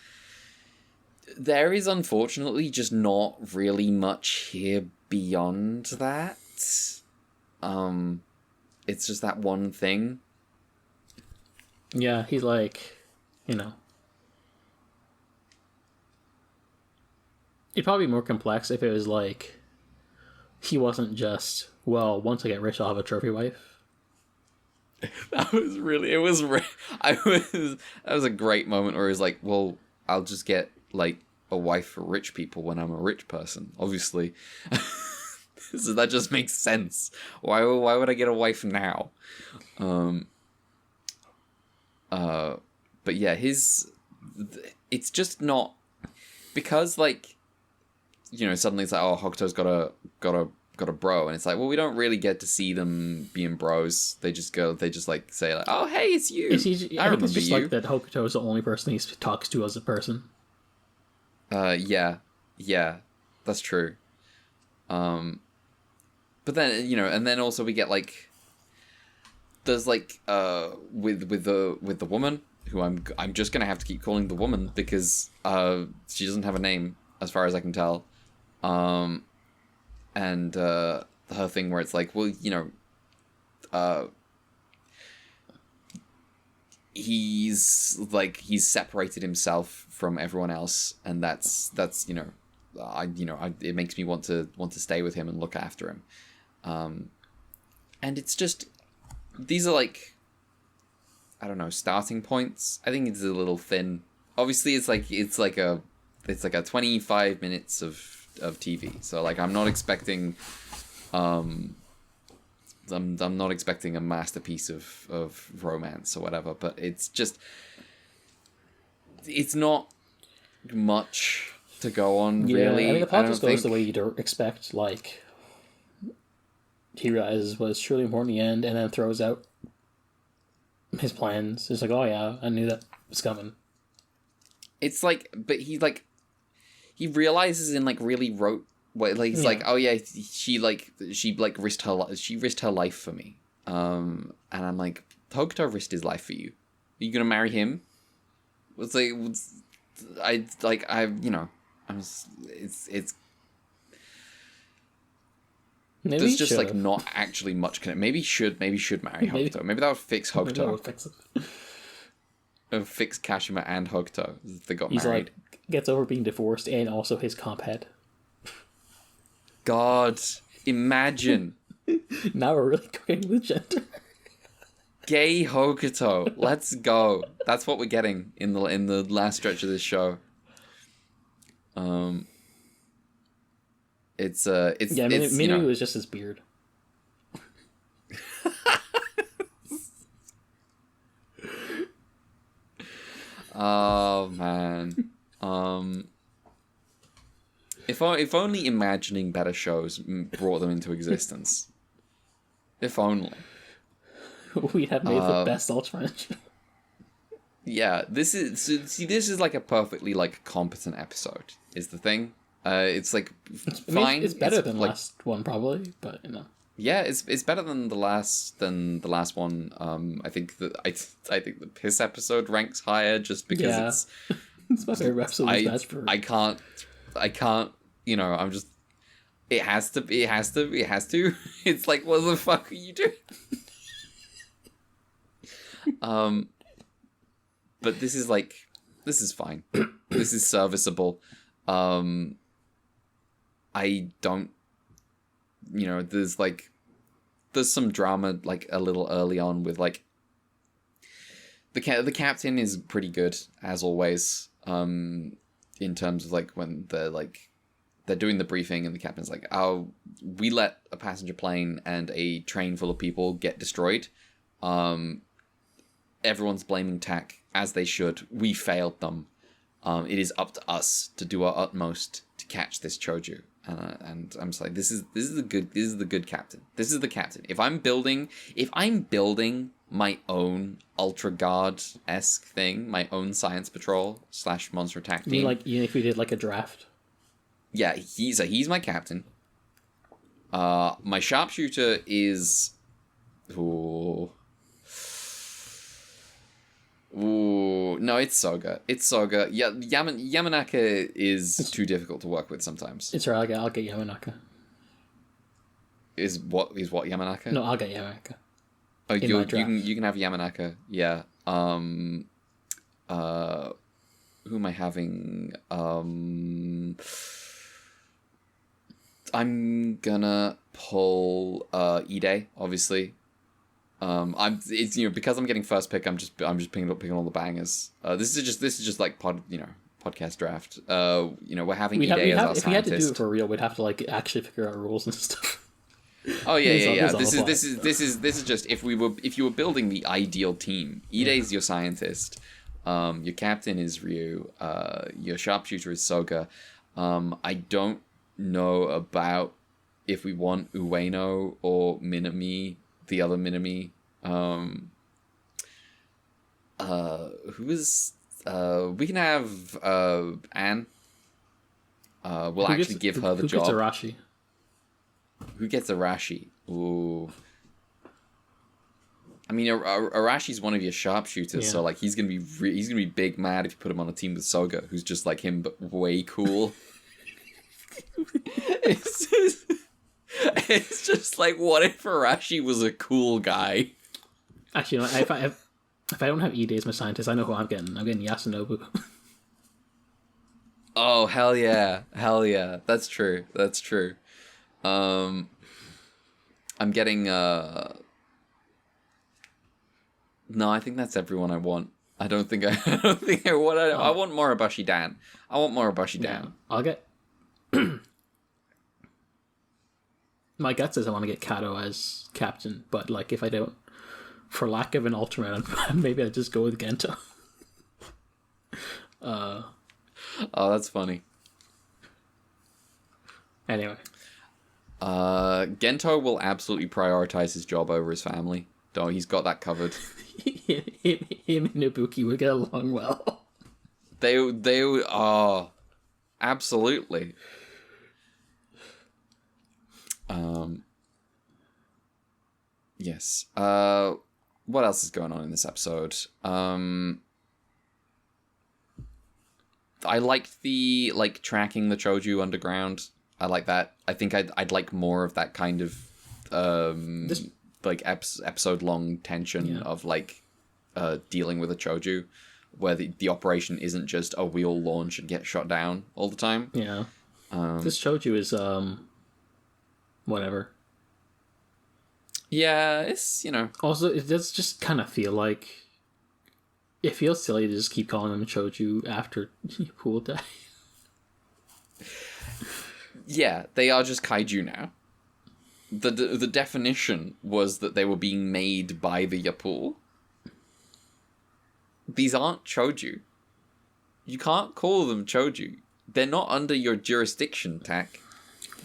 Speaker 1: there is unfortunately just not really much here beyond that. It's just that one thing.
Speaker 2: Yeah, he's like, it'd probably be more complex if it was like, he wasn't just, well, once I get rich, I'll have a trophy wife.
Speaker 1: That was really, that was a great moment where he was like, well, I'll just get, like, a wife for rich people when I'm a rich person, obviously. So that just makes sense. Why would I get a wife now? But yeah, it's just not, because, like, you know, suddenly it's like, oh, Hokuto's got a bro, and it's like, well, we don't really get to see them being bros. They just like say like, oh, hey, it's you. I remember
Speaker 2: it's just
Speaker 1: you.
Speaker 2: like that Hokuto is the only person he talks to as a person.
Speaker 1: Yeah, that's true. But then, you know, and then also we get like, there's like with the woman who I'm just gonna have to keep calling the woman because she doesn't have a name as far as I can tell. And her thing where it's like, well, you know, he's separated himself from everyone else, and that's you know, it makes me want to stay with him and look after him. And it's just, these are like, I don't know, starting points. I think it's a little thin. Obviously, it's like a 25 minutes of TV. So like, I'm not expecting, I'm not expecting a masterpiece of romance or whatever. But it's just, it's not much to go on, really.
Speaker 2: I mean, the plot just goes the way you don't expect. Like, he realizes what's truly important in the end, and then throws out his plans. It's like, oh yeah, I knew that was coming. It's like, but
Speaker 1: he realizes in like really rote way, like he's like, oh yeah, she risked her life for me. And I'm like, Hokuto risked his life for you. Are you gonna marry him? It's like, it's
Speaker 2: maybe
Speaker 1: there's just like not actually much connect. Maybe should marry Hokuto. Maybe that would fix Hokuto. Maybe that would fix it. It would fix Kashima and Hokuto if they got married.
Speaker 2: Like, gets over being divorced and also his comp head.
Speaker 1: God, imagine.
Speaker 2: Now we're really cooking with gender.
Speaker 1: Gay Hokuto. Let's go. That's what we're getting in the last stretch of this show. It's
Speaker 2: maybe it was just his beard.
Speaker 1: Oh man. If only imagining better shows brought them into existence. If only.
Speaker 2: We'd have made the best Ultraman show.
Speaker 1: Yeah, this is like a perfectly like competent episode, is the thing. It's like fine.
Speaker 2: It's better than like, last one probably, but you know.
Speaker 1: Yeah, it's better than the last one. I think that I think the piss episode ranks higher just because
Speaker 2: it's my favorite episode.
Speaker 1: I can't. You know, I'm just. It has to. It's like, what the fuck are you doing? But this is fine. This is serviceable. I don't. You know, there's some drama like a little early on with like the captain is pretty good as always. In terms of like when they're doing the briefing and the captain's like, oh, we let a passenger plane and a train full of people get destroyed. Everyone's blaming TAC, as they should. We failed them. It is up to us to do our utmost to catch this Choju. And I'm just like, this is the good captain. This is the captain. If I'm building my own Ultra Guard-esque thing, my own Science Patrol / Monster Attack team.
Speaker 2: You mean like if we did like a draft?
Speaker 1: Yeah, he's my captain. My sharpshooter is Ooh, no, it's Soga. Yeah, Yamanaka is too difficult to work with sometimes.
Speaker 2: It's right. I'll get Yamanaka.
Speaker 1: Is what Yamanaka?
Speaker 2: No, I'll get Yamanaka.
Speaker 1: Oh, you can have Yamanaka. Yeah. Who am I having? I'm gonna pull Ide, obviously. It's because I'm getting first pick. I'm just picking all the bangers. This is just like podcast draft. We're having Ide as our
Speaker 2: if
Speaker 1: scientist.
Speaker 2: we had to do it for real, we'd have to like actually figure out rules and stuff.
Speaker 1: Oh yeah. This is just if you were building the ideal team. Ide's your scientist. Your captain is Ryu. Your sharpshooter is Soga. I don't know about if we want Ueno or Minami, the other Minami. Who is we can have Anne. We'll actually give her the job.
Speaker 2: Who gets Arashi?
Speaker 1: Who gets Arashi? Ooh. I mean, Arashi's one of your sharpshooters, so like he's gonna be big mad if you put him on a team with Soga, who's just like him but way cool. It's just like, what if Arashi was a cool guy?
Speaker 2: Actually, if I don't have Ide as my scientist, I know who I'm getting. I'm getting Yasunobu.
Speaker 1: Oh hell yeah! That's true. I'm getting No, I think that's everyone I want. I want Moribashi Dan.
Speaker 2: Yeah, I'll get. My gut says I want to get Kato as captain, but like if I don't, for lack of an Ultraman, maybe I just go with Gento.
Speaker 1: Oh, that's funny.
Speaker 2: Anyway.
Speaker 1: Gento will absolutely prioritize his job over his family. Though he's got that covered.
Speaker 2: him and Ibuki would get along well.
Speaker 1: They are absolutely. Yes. What else is going on in this episode? I liked the tracking the Choju underground. I like that. I think I'd like more of that kind of episode long tension of dealing with a Choju, where the operation isn't just a wheel launch and get shot down all the time.
Speaker 2: Yeah. This Choju is whatever.
Speaker 1: Yeah, it's
Speaker 2: Also, it does just kind of feel like it feels silly to just keep calling them Choju after Pool died.
Speaker 1: Yeah, they are just kaiju now. The definition was that they were being made by the Yapul. These aren't Choju. You can't call them Choju. They're not under your jurisdiction, Tak.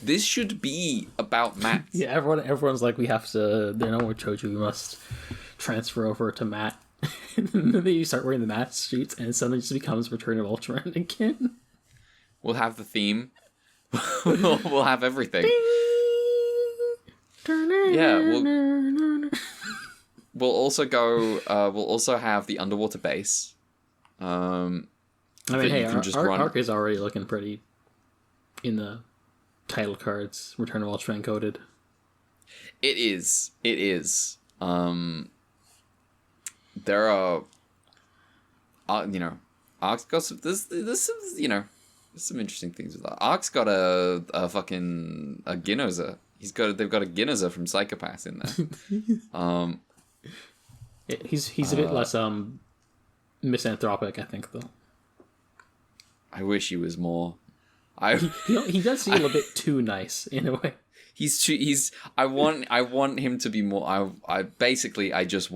Speaker 1: This should be about Matt.
Speaker 2: Yeah, everyone's like, we have to. They're no more Choju. We must transfer over to Matt. And then you start wearing the Matt suits, and it suddenly just becomes Return of Ultraman again.
Speaker 1: We'll have the theme. We'll have everything. Yeah, we'll also go. We'll also have the underwater base.
Speaker 2: I mean, hey, our arc is already looking pretty in the title cards. Return of Ultraman coded.
Speaker 1: It is. There are, Arc's got some. There's some, there's some interesting things with that. Arc's got a fucking Ginoza. They've got a Ginoza from Psychopath in there.
Speaker 2: He's a bit less misanthropic, I think, though.
Speaker 1: I wish he was more.
Speaker 2: He does feel a bit too nice in a way.
Speaker 1: I want him to be more. I just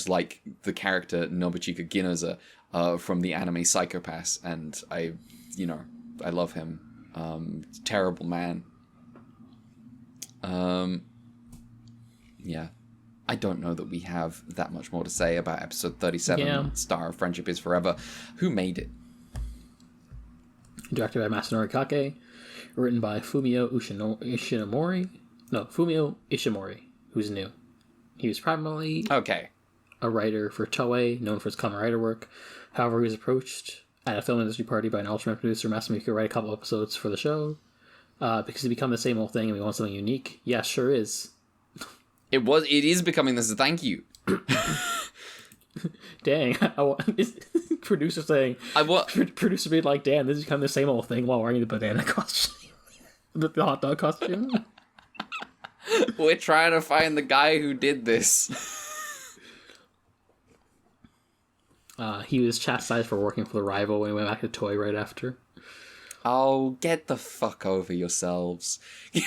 Speaker 1: like the character Nobuchika Ginoza from the anime Psychopaths, and I love him. Terrible man. Yeah. I don't know that we have that much more to say about episode 37,
Speaker 2: yeah.
Speaker 1: Star of Friendship is Forever. Who made it?
Speaker 2: Directed by Masanori Kake. Written by Fumio Ishimori, who's new. He was primarily a writer for Toei, known for his common writer work. However, he was approached at a film industry party by an Ultraman producer, Masamune, to write a couple episodes for the show. Because it become the same old thing and we want something unique. Yeah, sure is.
Speaker 1: It is becoming this. Thank you.
Speaker 2: Dang. Producer saying, producer being like, damn, this is becoming the same old thing while wearing the banana costume. the hot dog costume.
Speaker 1: We're trying to find the guy who did this.
Speaker 2: He was chastised for working for the rival when he went back to Toei right after.
Speaker 1: Oh, get the fuck over yourselves.
Speaker 2: He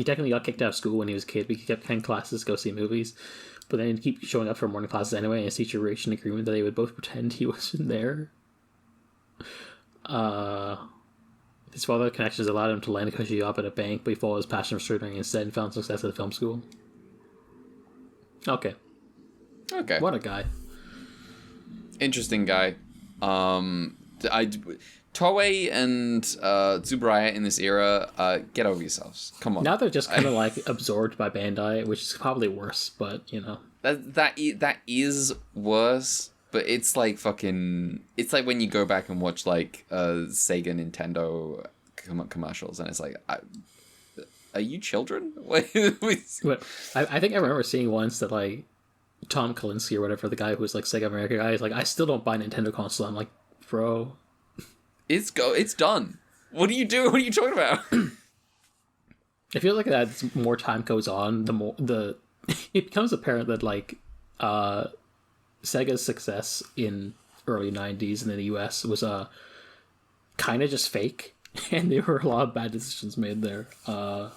Speaker 2: technically got kicked out of school when he was a kid because he kept cutting classes to go see movies. But then he'd keep showing up for morning classes anyway, and his teacher reached an agreement that they would both pretend he wasn't there. His father connections allowed him to land a cushy job at a bank, but he followed his passion for storytelling instead and found success at the film school. Okay. What a guy.
Speaker 1: Interesting guy. Toei and Tsuburaya in this era, get over yourselves. Come on.
Speaker 2: Now they're just kind of like absorbed by Bandai, which is probably worse, but you know.
Speaker 1: That is worse, but it's like fucking... It's like when you go back and watch like Sega Nintendo commercials and it's like... are you children?
Speaker 2: But I think I remember seeing once that like Tom Kalinske or whatever, the guy who was like Sega America guy, is like, I still don't buy Nintendo console. I'm like, bro...
Speaker 1: It's done. What do you do? What are you talking about?
Speaker 2: I feel like as more time goes on, it becomes apparent that like Sega's success in early 90s and in the US was kind of just fake, and there were a lot of bad decisions made there.
Speaker 1: Damn.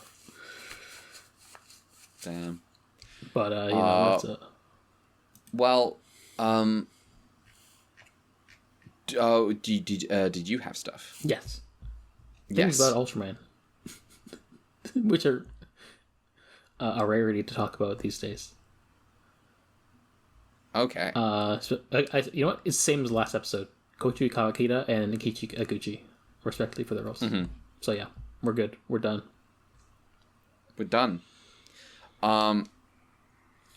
Speaker 2: But you know, that's a...
Speaker 1: Well, did you have stuff?
Speaker 2: Yes. Things about Ultraman, which are a rarity to talk about these days.
Speaker 1: Okay.
Speaker 2: So you know what? It's the same as the last episode. Koichi Kawakita and Nikichi Aguchi, respectively, for the roles. Mm-hmm. So yeah, we're good. We're done.
Speaker 1: We're done.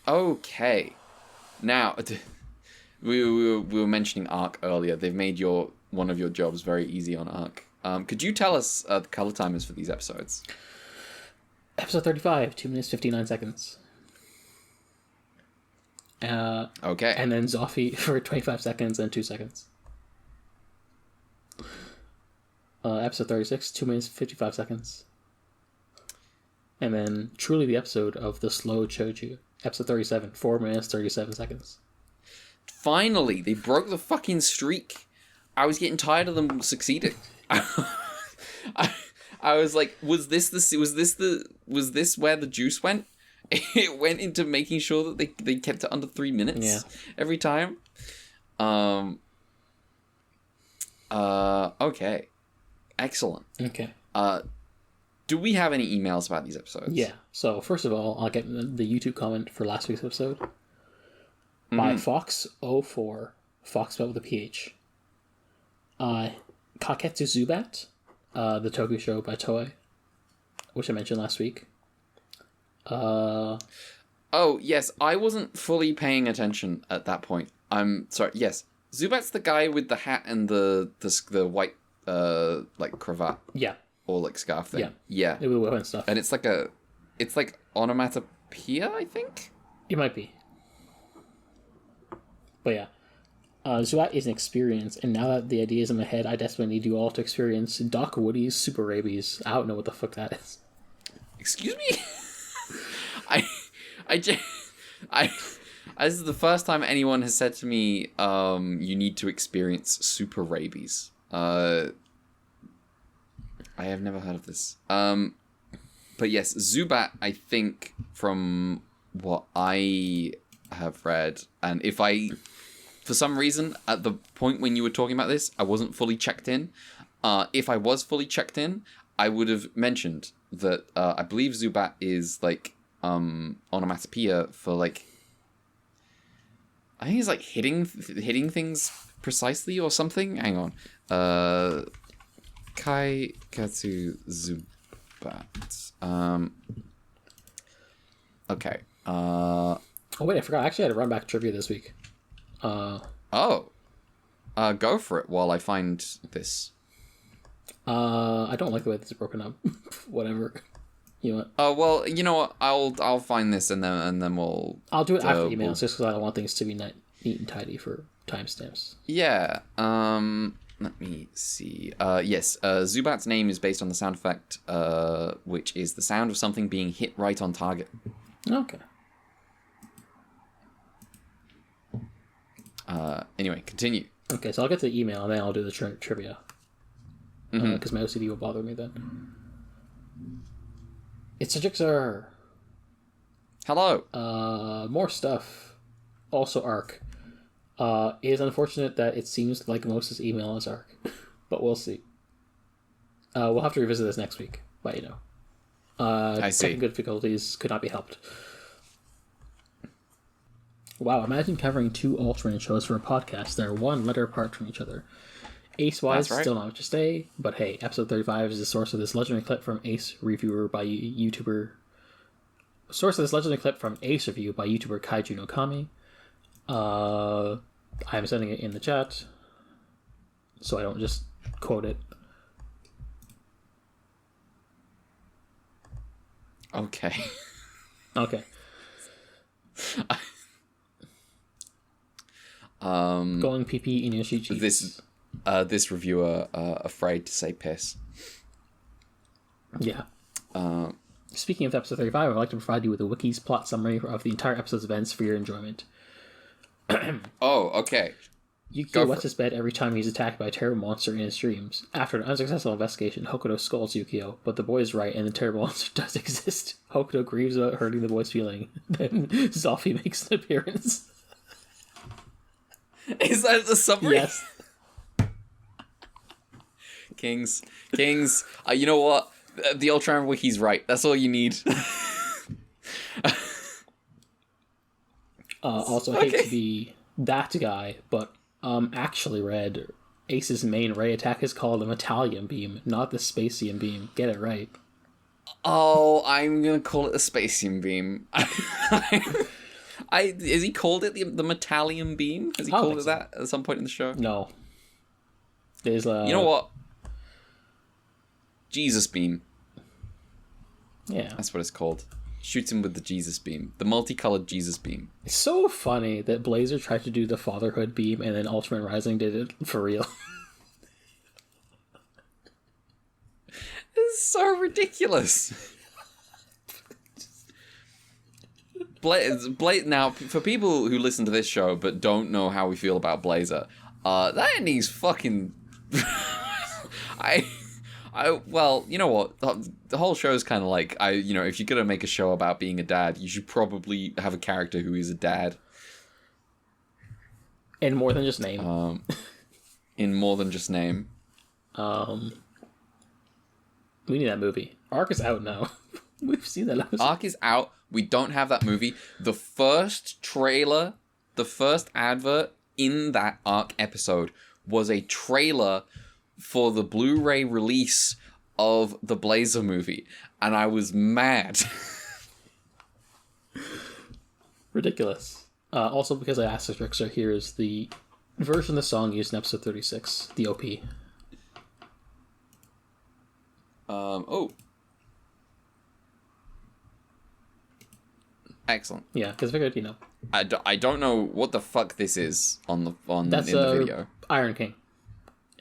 Speaker 1: Okay. Now... We were mentioning Arc earlier. They've made one of your jobs very easy on Arc. Could you tell us the color timers for these episodes?
Speaker 2: Episode 35, 2 minutes 59 seconds.
Speaker 1: Okay.
Speaker 2: And then Zoffy for 25 seconds and 2 seconds. Episode 36, 2 minutes 55 seconds. And then truly the episode of the Slow Choju. Episode 37, 4 minutes 37 seconds.
Speaker 1: Finally, they broke the fucking streak. I was getting tired of them succeeding. I was like, was this where the juice went? It went into making sure that they kept it under 3 minutes every time. Okay. Excellent.
Speaker 2: Okay.
Speaker 1: Do we have any emails about these episodes?
Speaker 2: Yeah. So first of all, I'll get the YouTube comment for last week's episode. By Fox04, Fox spelled with a PH. Kaketsu Zubat, the Toku show by Toei, which I mentioned last week.
Speaker 1: Oh, yes, I wasn't fully paying attention at that point. I'm sorry, yes. Zubat's the guy with the hat and the white, like, cravat.
Speaker 2: Yeah.
Speaker 1: Or, like, scarf thing.
Speaker 2: Yeah. It will and stuff.
Speaker 1: And it's like onomatopoeia, I think?
Speaker 2: It might be. But yeah, Zubat is an experience, and now that the idea is in my head, I desperately need you all to experience Doc Woody's super rabies. I don't know what the fuck that is.
Speaker 1: Excuse me? This is the first time anyone has said to me, you need to experience super rabies. I have never heard of this. But yes, Zubat, I think, from what I have read, and if for some reason, at the point when you were talking about this, I wasn't fully checked in. If I was fully checked in, I would have mentioned that I believe Zubat is like onomatopoeia for like, I think it's like hitting things precisely or something. Hang on. Kai Katsu Zubat. Okay.
Speaker 2: Oh wait, I forgot. I actually had a runback trivia this week.
Speaker 1: Go for it while I find this.
Speaker 2: I don't like the way this is broken up. Whatever. You know what?
Speaker 1: Oh well, you know what? I'll find this and then we'll.
Speaker 2: I'll do it after emails, just because I don't want things to be neat and tidy for timestamps.
Speaker 1: Yeah. Let me see. Yes. Zubat's name is based on the sound effect, which is the sound of something being hit right on target.
Speaker 2: Okay.
Speaker 1: Anyway, continue.
Speaker 2: Okay, so I'll get to the email and then I'll do the trivia. Because my OCD will bother me then. It's a Jixer.
Speaker 1: Hello.
Speaker 2: More stuff. Also Arc. It is unfortunate that it seems like most of this email is Arc. But we'll see. We'll have to revisit this next week. But, you know.
Speaker 1: I see.
Speaker 2: Technical difficulties could not be helped. Wow, imagine covering 2 Ultraman shows for a podcast that are 1 letter apart from each other. Ace-wise, right. Still not much to say, but hey, episode 35 is the source of this legendary clip from Ace reviewer by YouTuber... Source of this legendary clip from Ace review by YouTuber Kaiju no Kami. I'm sending it in the chat, so I don't just quote it.
Speaker 1: Okay.
Speaker 2: Okay. Going PP in your sheet.
Speaker 1: This reviewer afraid to say piss.
Speaker 2: Yeah. Speaking of episode 35, I'd like to provide you with a wiki's plot summary of the entire episode's events for your enjoyment.
Speaker 1: Oh, okay.
Speaker 2: Yukio wets his bed every time he's attacked by a terrible monster in his dreams. After an unsuccessful investigation, Hokuto scolds Yukio, but the boy is right and the terrible monster does exist. Hokuto grieves about hurting the boy's feeling. Then Zolfi makes an appearance.
Speaker 1: Is that the summary?
Speaker 2: Yes.
Speaker 1: Kings. You know what? The Ultraman Wiki's right. That's all you need.
Speaker 2: Also, I hate to be that guy, but actually read Ace's main ray attack is called a Metallium Beam, not the Spacium Beam. Get it right.
Speaker 1: Oh, I'm gonna call it the Spacium Beam. Has he called it the Metallium Beam? Has he called it that at some point in the show?
Speaker 2: No. There's
Speaker 1: You know what? Jesus Beam.
Speaker 2: Yeah.
Speaker 1: That's what it's called. Shoots him with the Jesus Beam. The multicolored Jesus Beam.
Speaker 2: It's so funny that Blazer tried to do the Fatherhood Beam and then Ultraman Rising did it for real.
Speaker 1: It's so ridiculous. Now, for people who listen to this show but don't know how we feel about Blazer, that ending's fucking... well, you know what? The whole show is kind of like, if you're gonna make a show about being a dad, you should probably have a character who is a dad.
Speaker 2: In more than just name.
Speaker 1: In more than just name.
Speaker 2: We need that movie. Arc is out now. We've seen that episode.
Speaker 1: Arc is out. We don't have that movie. The first trailer, the first advert in that Arc episode was a trailer for the Blu-ray release of the Blazer movie, and I was mad.
Speaker 2: Ridiculous. Also, because I asked Rixer, here is the version of the song used in episode 36, the OP.
Speaker 1: Excellent.
Speaker 2: Yeah, because I figured,
Speaker 1: I don't know what the fuck this is in the video.
Speaker 2: Iron King.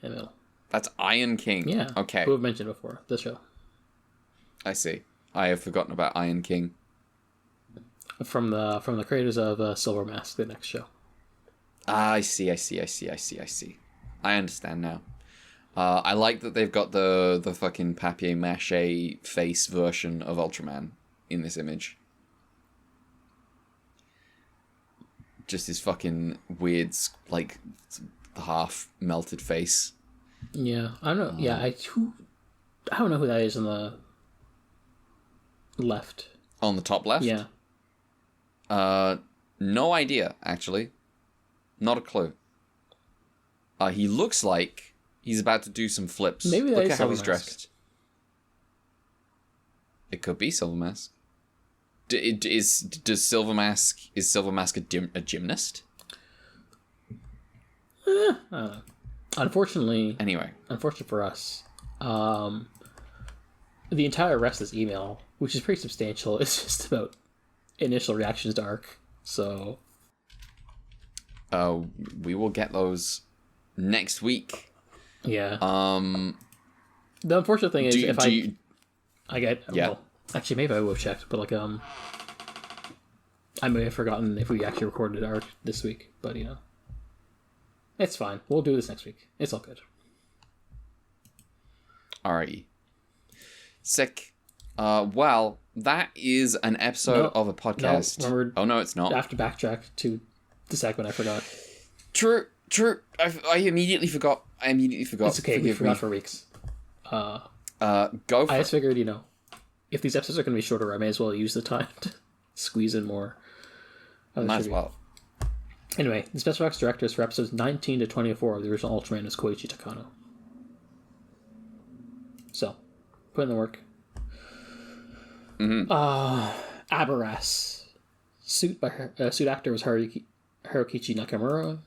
Speaker 2: In the middle.
Speaker 1: That's Iron King.
Speaker 2: Yeah.
Speaker 1: Okay.
Speaker 2: Who have mentioned before, this show.
Speaker 1: I see. I have forgotten about Iron King.
Speaker 2: From the creators of Silver Mask, the next show.
Speaker 1: I see. I understand now. I like that they've got the fucking papier-mâché face version of Ultraman in this image. Just his fucking weird, like, half-melted face.
Speaker 2: Yeah, I don't know. Yeah, I don't know who that is on the left.
Speaker 1: On the top left?
Speaker 2: Yeah.
Speaker 1: No idea, actually. Not a clue. He looks like he's about to do some flips.
Speaker 2: Maybe
Speaker 1: Look
Speaker 2: is
Speaker 1: at how he's
Speaker 2: Silver Mask.
Speaker 1: dressed. It could be Silver Mask. Is Silver Mask a gymnast?
Speaker 2: I don't know. Unfortunately for us, the entire rest of this email, which is pretty substantial, is just about initial reactions to Arc. So,
Speaker 1: we will get those next week.
Speaker 2: Yeah. The unfortunate thing is, well, actually, maybe I will have checked, but I may have forgotten if we actually recorded Arc this week. But It's fine. We'll do this next week. It's all good.
Speaker 1: Alrighty. Sick. Well, that is an episode of a podcast. No, it's not.
Speaker 2: I have to backtrack to the segment I forgot.
Speaker 1: True. I immediately forgot.
Speaker 2: It's okay. We forgot for weeks.
Speaker 1: Go for
Speaker 2: I just figured, if these episodes are going to be shorter, I may as well use the time to squeeze in more.
Speaker 1: Might as well.
Speaker 2: Anyway, the special effects directors for episodes 19 to 24 of the original Ultraman is Koichi Takano. So, put in the work.
Speaker 1: Mm-hmm.
Speaker 2: Abaras. Suit actor was Harukichi Nakamura,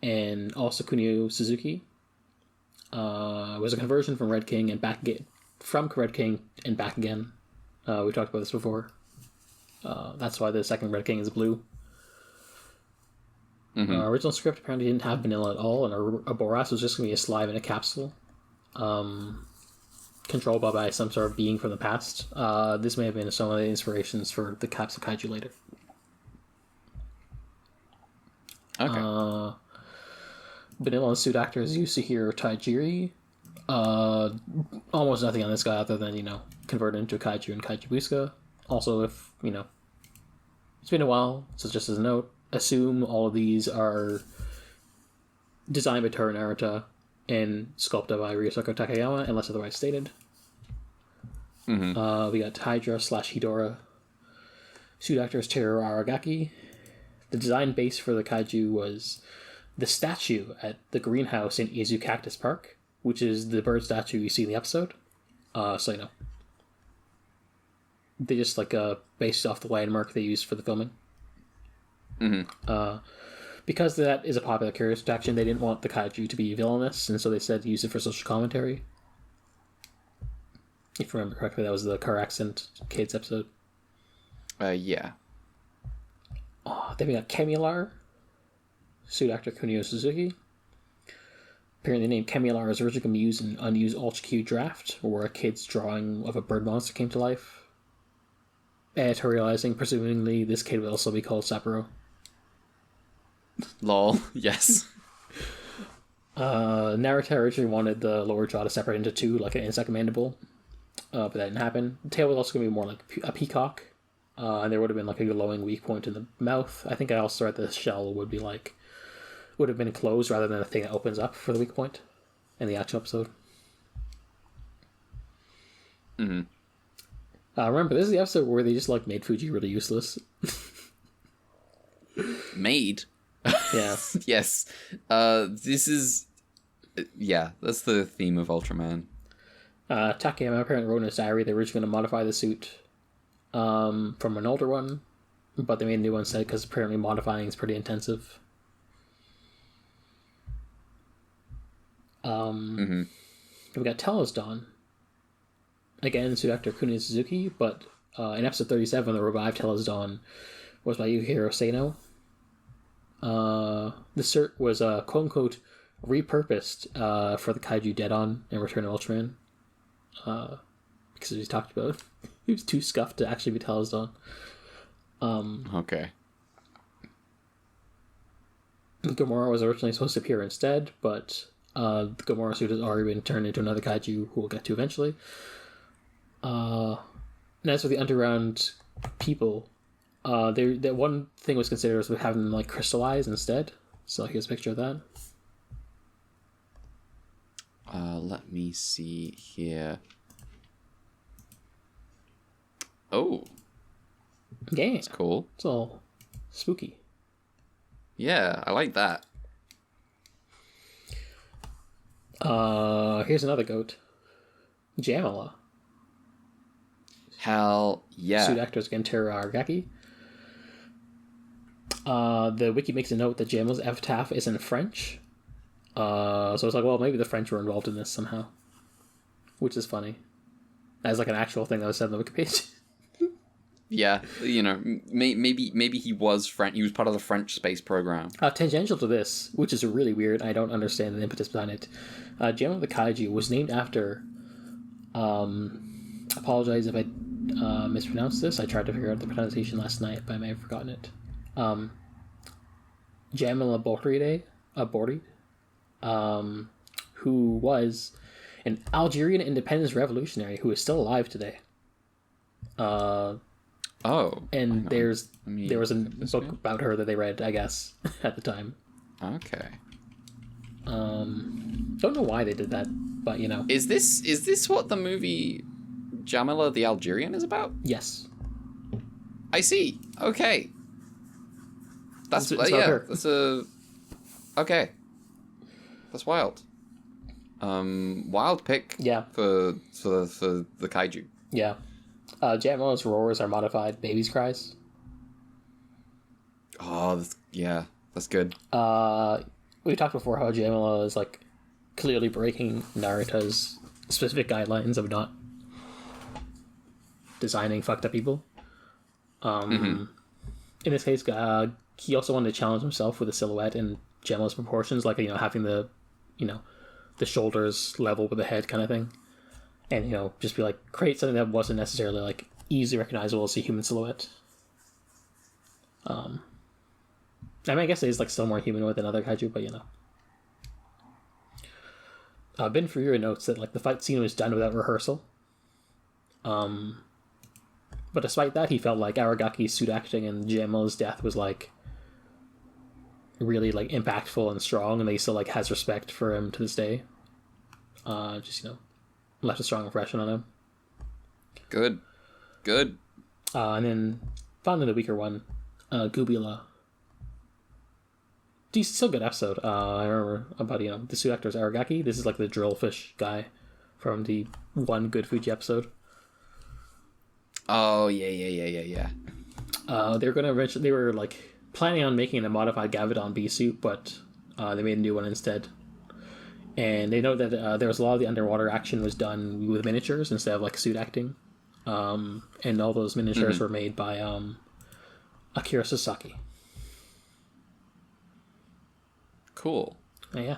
Speaker 2: and also Kunio Suzuki. It was a conversion from Red King and back again. From Red King and back again. We talked about this before. That's why the second Red King is blue.
Speaker 1: Mm-hmm.
Speaker 2: Original script apparently didn't have vanilla at all, and Abaras was just going to be a slime in a capsule. Controlled by some sort of being from the past. This may have been some of the inspirations for the Capsule Kaiju later.
Speaker 1: Okay.
Speaker 2: Vanilla suit actor is Yasuhiro Taijiri. Almost nothing on this guy other than, converted into a kaiju and Kaiju Buska. Also, if, it's been a while, so just as a note, assume all of these are designed by Toru Narita and sculpted by Ryosako Takayama, unless otherwise stated.
Speaker 1: Mm-hmm.
Speaker 2: We got Hydra / Hedora. Suit actor is Teruo Aragaki. The design base for the kaiju was the statue at the greenhouse in Izu Cactus Park, which is the bird statue you see in the episode. So they just based off the landmark they used for the filming.
Speaker 1: Mm-hmm.
Speaker 2: Because that is a popular character attraction, they didn't want the kaiju to be villainous, and so they said use it for social commentary. If I remember correctly, that was the car accident kids episode.
Speaker 1: Yeah.
Speaker 2: Then we got Kemular, suit actor Kunio Suzuki. Apparently the name Kemular was originally going to be used in an unused Alt-Q draft, where a kid's drawing of a bird monster came to life. Editorializing, presumably this kid would also be called Saburo.
Speaker 1: Lol, yes.
Speaker 2: Narita originally wanted the lower jaw to separate into two, like an insect mandible, but that didn't happen. The tail was also going to be more like a peacock, and there would have been a glowing weak point in the mouth. I think I also read the shell would have been closed rather than a thing that opens up for the weak point in the actual episode.
Speaker 1: Mm-hmm.
Speaker 2: Remember, this is the episode where they just made Fuji really useless.
Speaker 1: Made?
Speaker 2: Yeah.
Speaker 1: Yes. This is... Yeah, that's the theme of Ultraman.
Speaker 2: Takayama apparently wrote in his diary they were originally going to modify the suit from an older one, but they made a new one instead because apparently modifying is pretty intensive.
Speaker 1: Mm-hmm.
Speaker 2: We got Telesdawn. Again, suit actor Kunio Suzuki, but in episode 37, the revived Telesdawn was by Yukihiro Seno. The suit was quote-unquote repurposed for the kaiju Dead-On in Return of Ultraman. Because as we talked about, he was too scuffed to actually be Telesdawn.
Speaker 1: Okay.
Speaker 2: Gamora was originally supposed to appear instead, but the Gamora suit has already been turned into another kaiju who we'll get to eventually. And as for the underground people, that one thing was considered was having them crystallize instead. So here's a picture of that.
Speaker 1: Let me see here. Oh.
Speaker 2: Yeah.
Speaker 1: That's cool.
Speaker 2: It's all spooky.
Speaker 1: Yeah, I like that.
Speaker 2: Here's another goat. Jamila.
Speaker 1: Hell yeah.
Speaker 2: Suit actors Gentaro Aragaki. The wiki makes a note that Jamila's epitaph is in French. So it's well, maybe the French were involved in this somehow. Which is funny. As an actual thing that was said on the wiki page.
Speaker 1: Yeah, maybe he was French. He was part of the French space program.
Speaker 2: Tangential to this, which is really weird, I don't understand the impetus behind it. Jamila the Kaiju was named after... apologize if I mispronounced this. I tried to figure out the pronunciation last night, but I may have forgotten it. Jamila Boride, who was an Algerian independence revolutionary who is still alive today. And there was a book about her that they read, I guess, at the time.
Speaker 1: Okay.
Speaker 2: Don't know why they did that, but you know.
Speaker 1: Is this what the movie Jamila the Algerian is about?
Speaker 2: Yes.
Speaker 1: I see. Okay. That's
Speaker 2: it's
Speaker 1: yeah. That's a okay. That's wild. Wild pick.
Speaker 2: Yeah.
Speaker 1: For the kaiju.
Speaker 2: Yeah. Jamila's roars are modified babies' cries.
Speaker 1: Oh, that's good.
Speaker 2: We talked before how Jamila is like clearly breaking Naruta's specific guidelines of not designing fucked up people. In this case, he also wanted to challenge himself with a silhouette and Jamila's proportions, like having the shoulders level with the head kind of thing, and just be like create something that wasn't necessarily like easily recognizable as a human silhouette. I mean, I guess it is like still more humanoid than other kaiju, but Ben Freer notes that like the fight scene was done without rehearsal. But despite that, he felt like Aragaki's suit acting and Jamila's death was like really like impactful and strong, and they still like has respect for him to this day. Left a strong impression on him.
Speaker 1: Good.
Speaker 2: And then finally the weaker one, Gubila. Still good episode. I remember about the suit actor's Aragaki. This is like the drillfish guy from the one Good Fuji episode.
Speaker 1: Oh yeah.
Speaker 2: They were like planning on making a modified Gavidon B suit, but they made a new one instead. And they know that there was a lot of the underwater action was done with miniatures instead of like suit acting. And all those miniatures were made by Akira Sasaki.
Speaker 1: Cool.
Speaker 2: Yeah.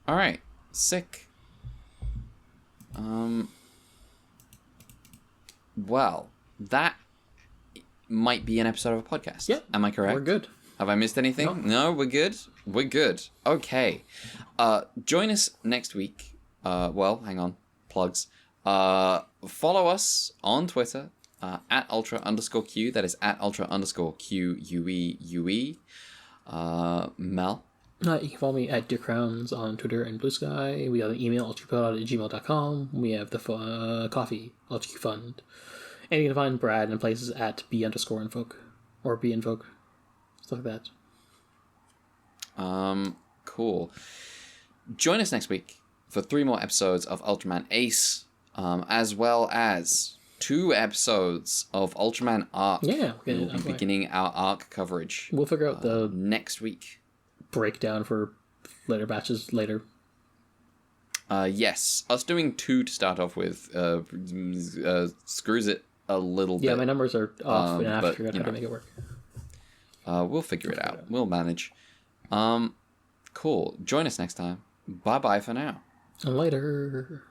Speaker 1: All right. Sick. Well, that might be an episode of a podcast.
Speaker 2: Yeah.
Speaker 1: Am I correct?
Speaker 2: We're good.
Speaker 1: Have I missed anything? No, we're good. We're good. Okay. Join us next week. Well, hang on. Plugs. Follow us on Twitter at @ultra_Q. That is at @ultra_QUEUE. Mel?
Speaker 2: You can follow me at Dear Crowns on Twitter and Blue Sky. We have an email, ultrapod@gmail.com. We have the coffee, ultraqfund. And you can find Brad in places at b_invoke or binvoke. Stuff like that.
Speaker 1: Cool. Join us next week for 3 more episodes of Ultraman Ace, as well as 2 episodes of Ultraman Arc.
Speaker 2: Yeah,
Speaker 1: we'll be beginning our Arc coverage.
Speaker 2: We'll figure out the
Speaker 1: next week
Speaker 2: breakdown for later batches later.
Speaker 1: Yes, us doing 2 to start off with screws it a little bit.
Speaker 2: Yeah, my numbers are off, and I have to figure out how to make it work.
Speaker 1: We'll figure it out. We'll manage. Cool. Join us next time. Bye-bye for now.
Speaker 2: Later.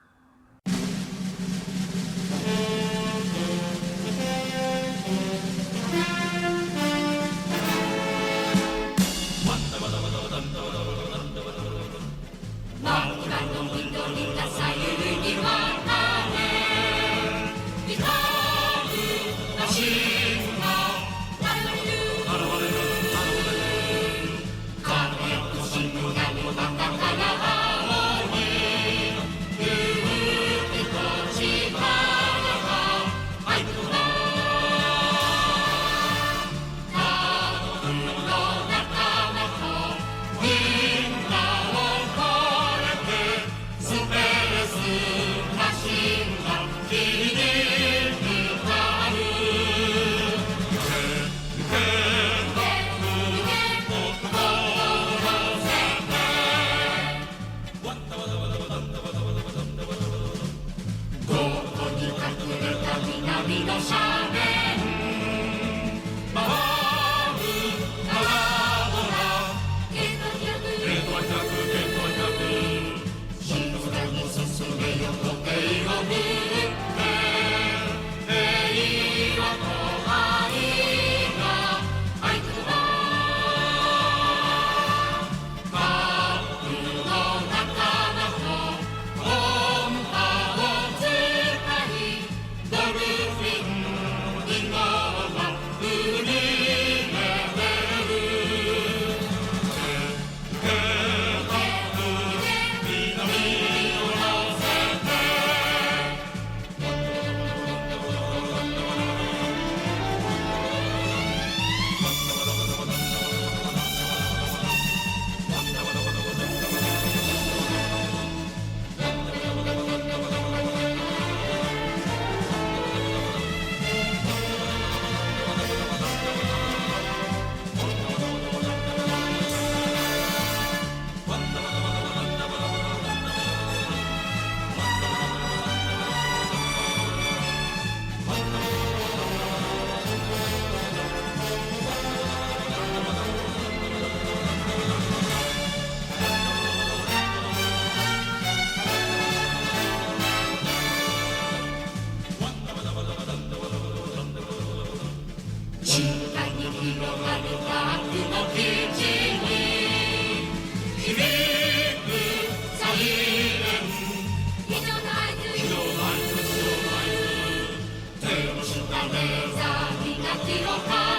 Speaker 3: Lezer 磨きをか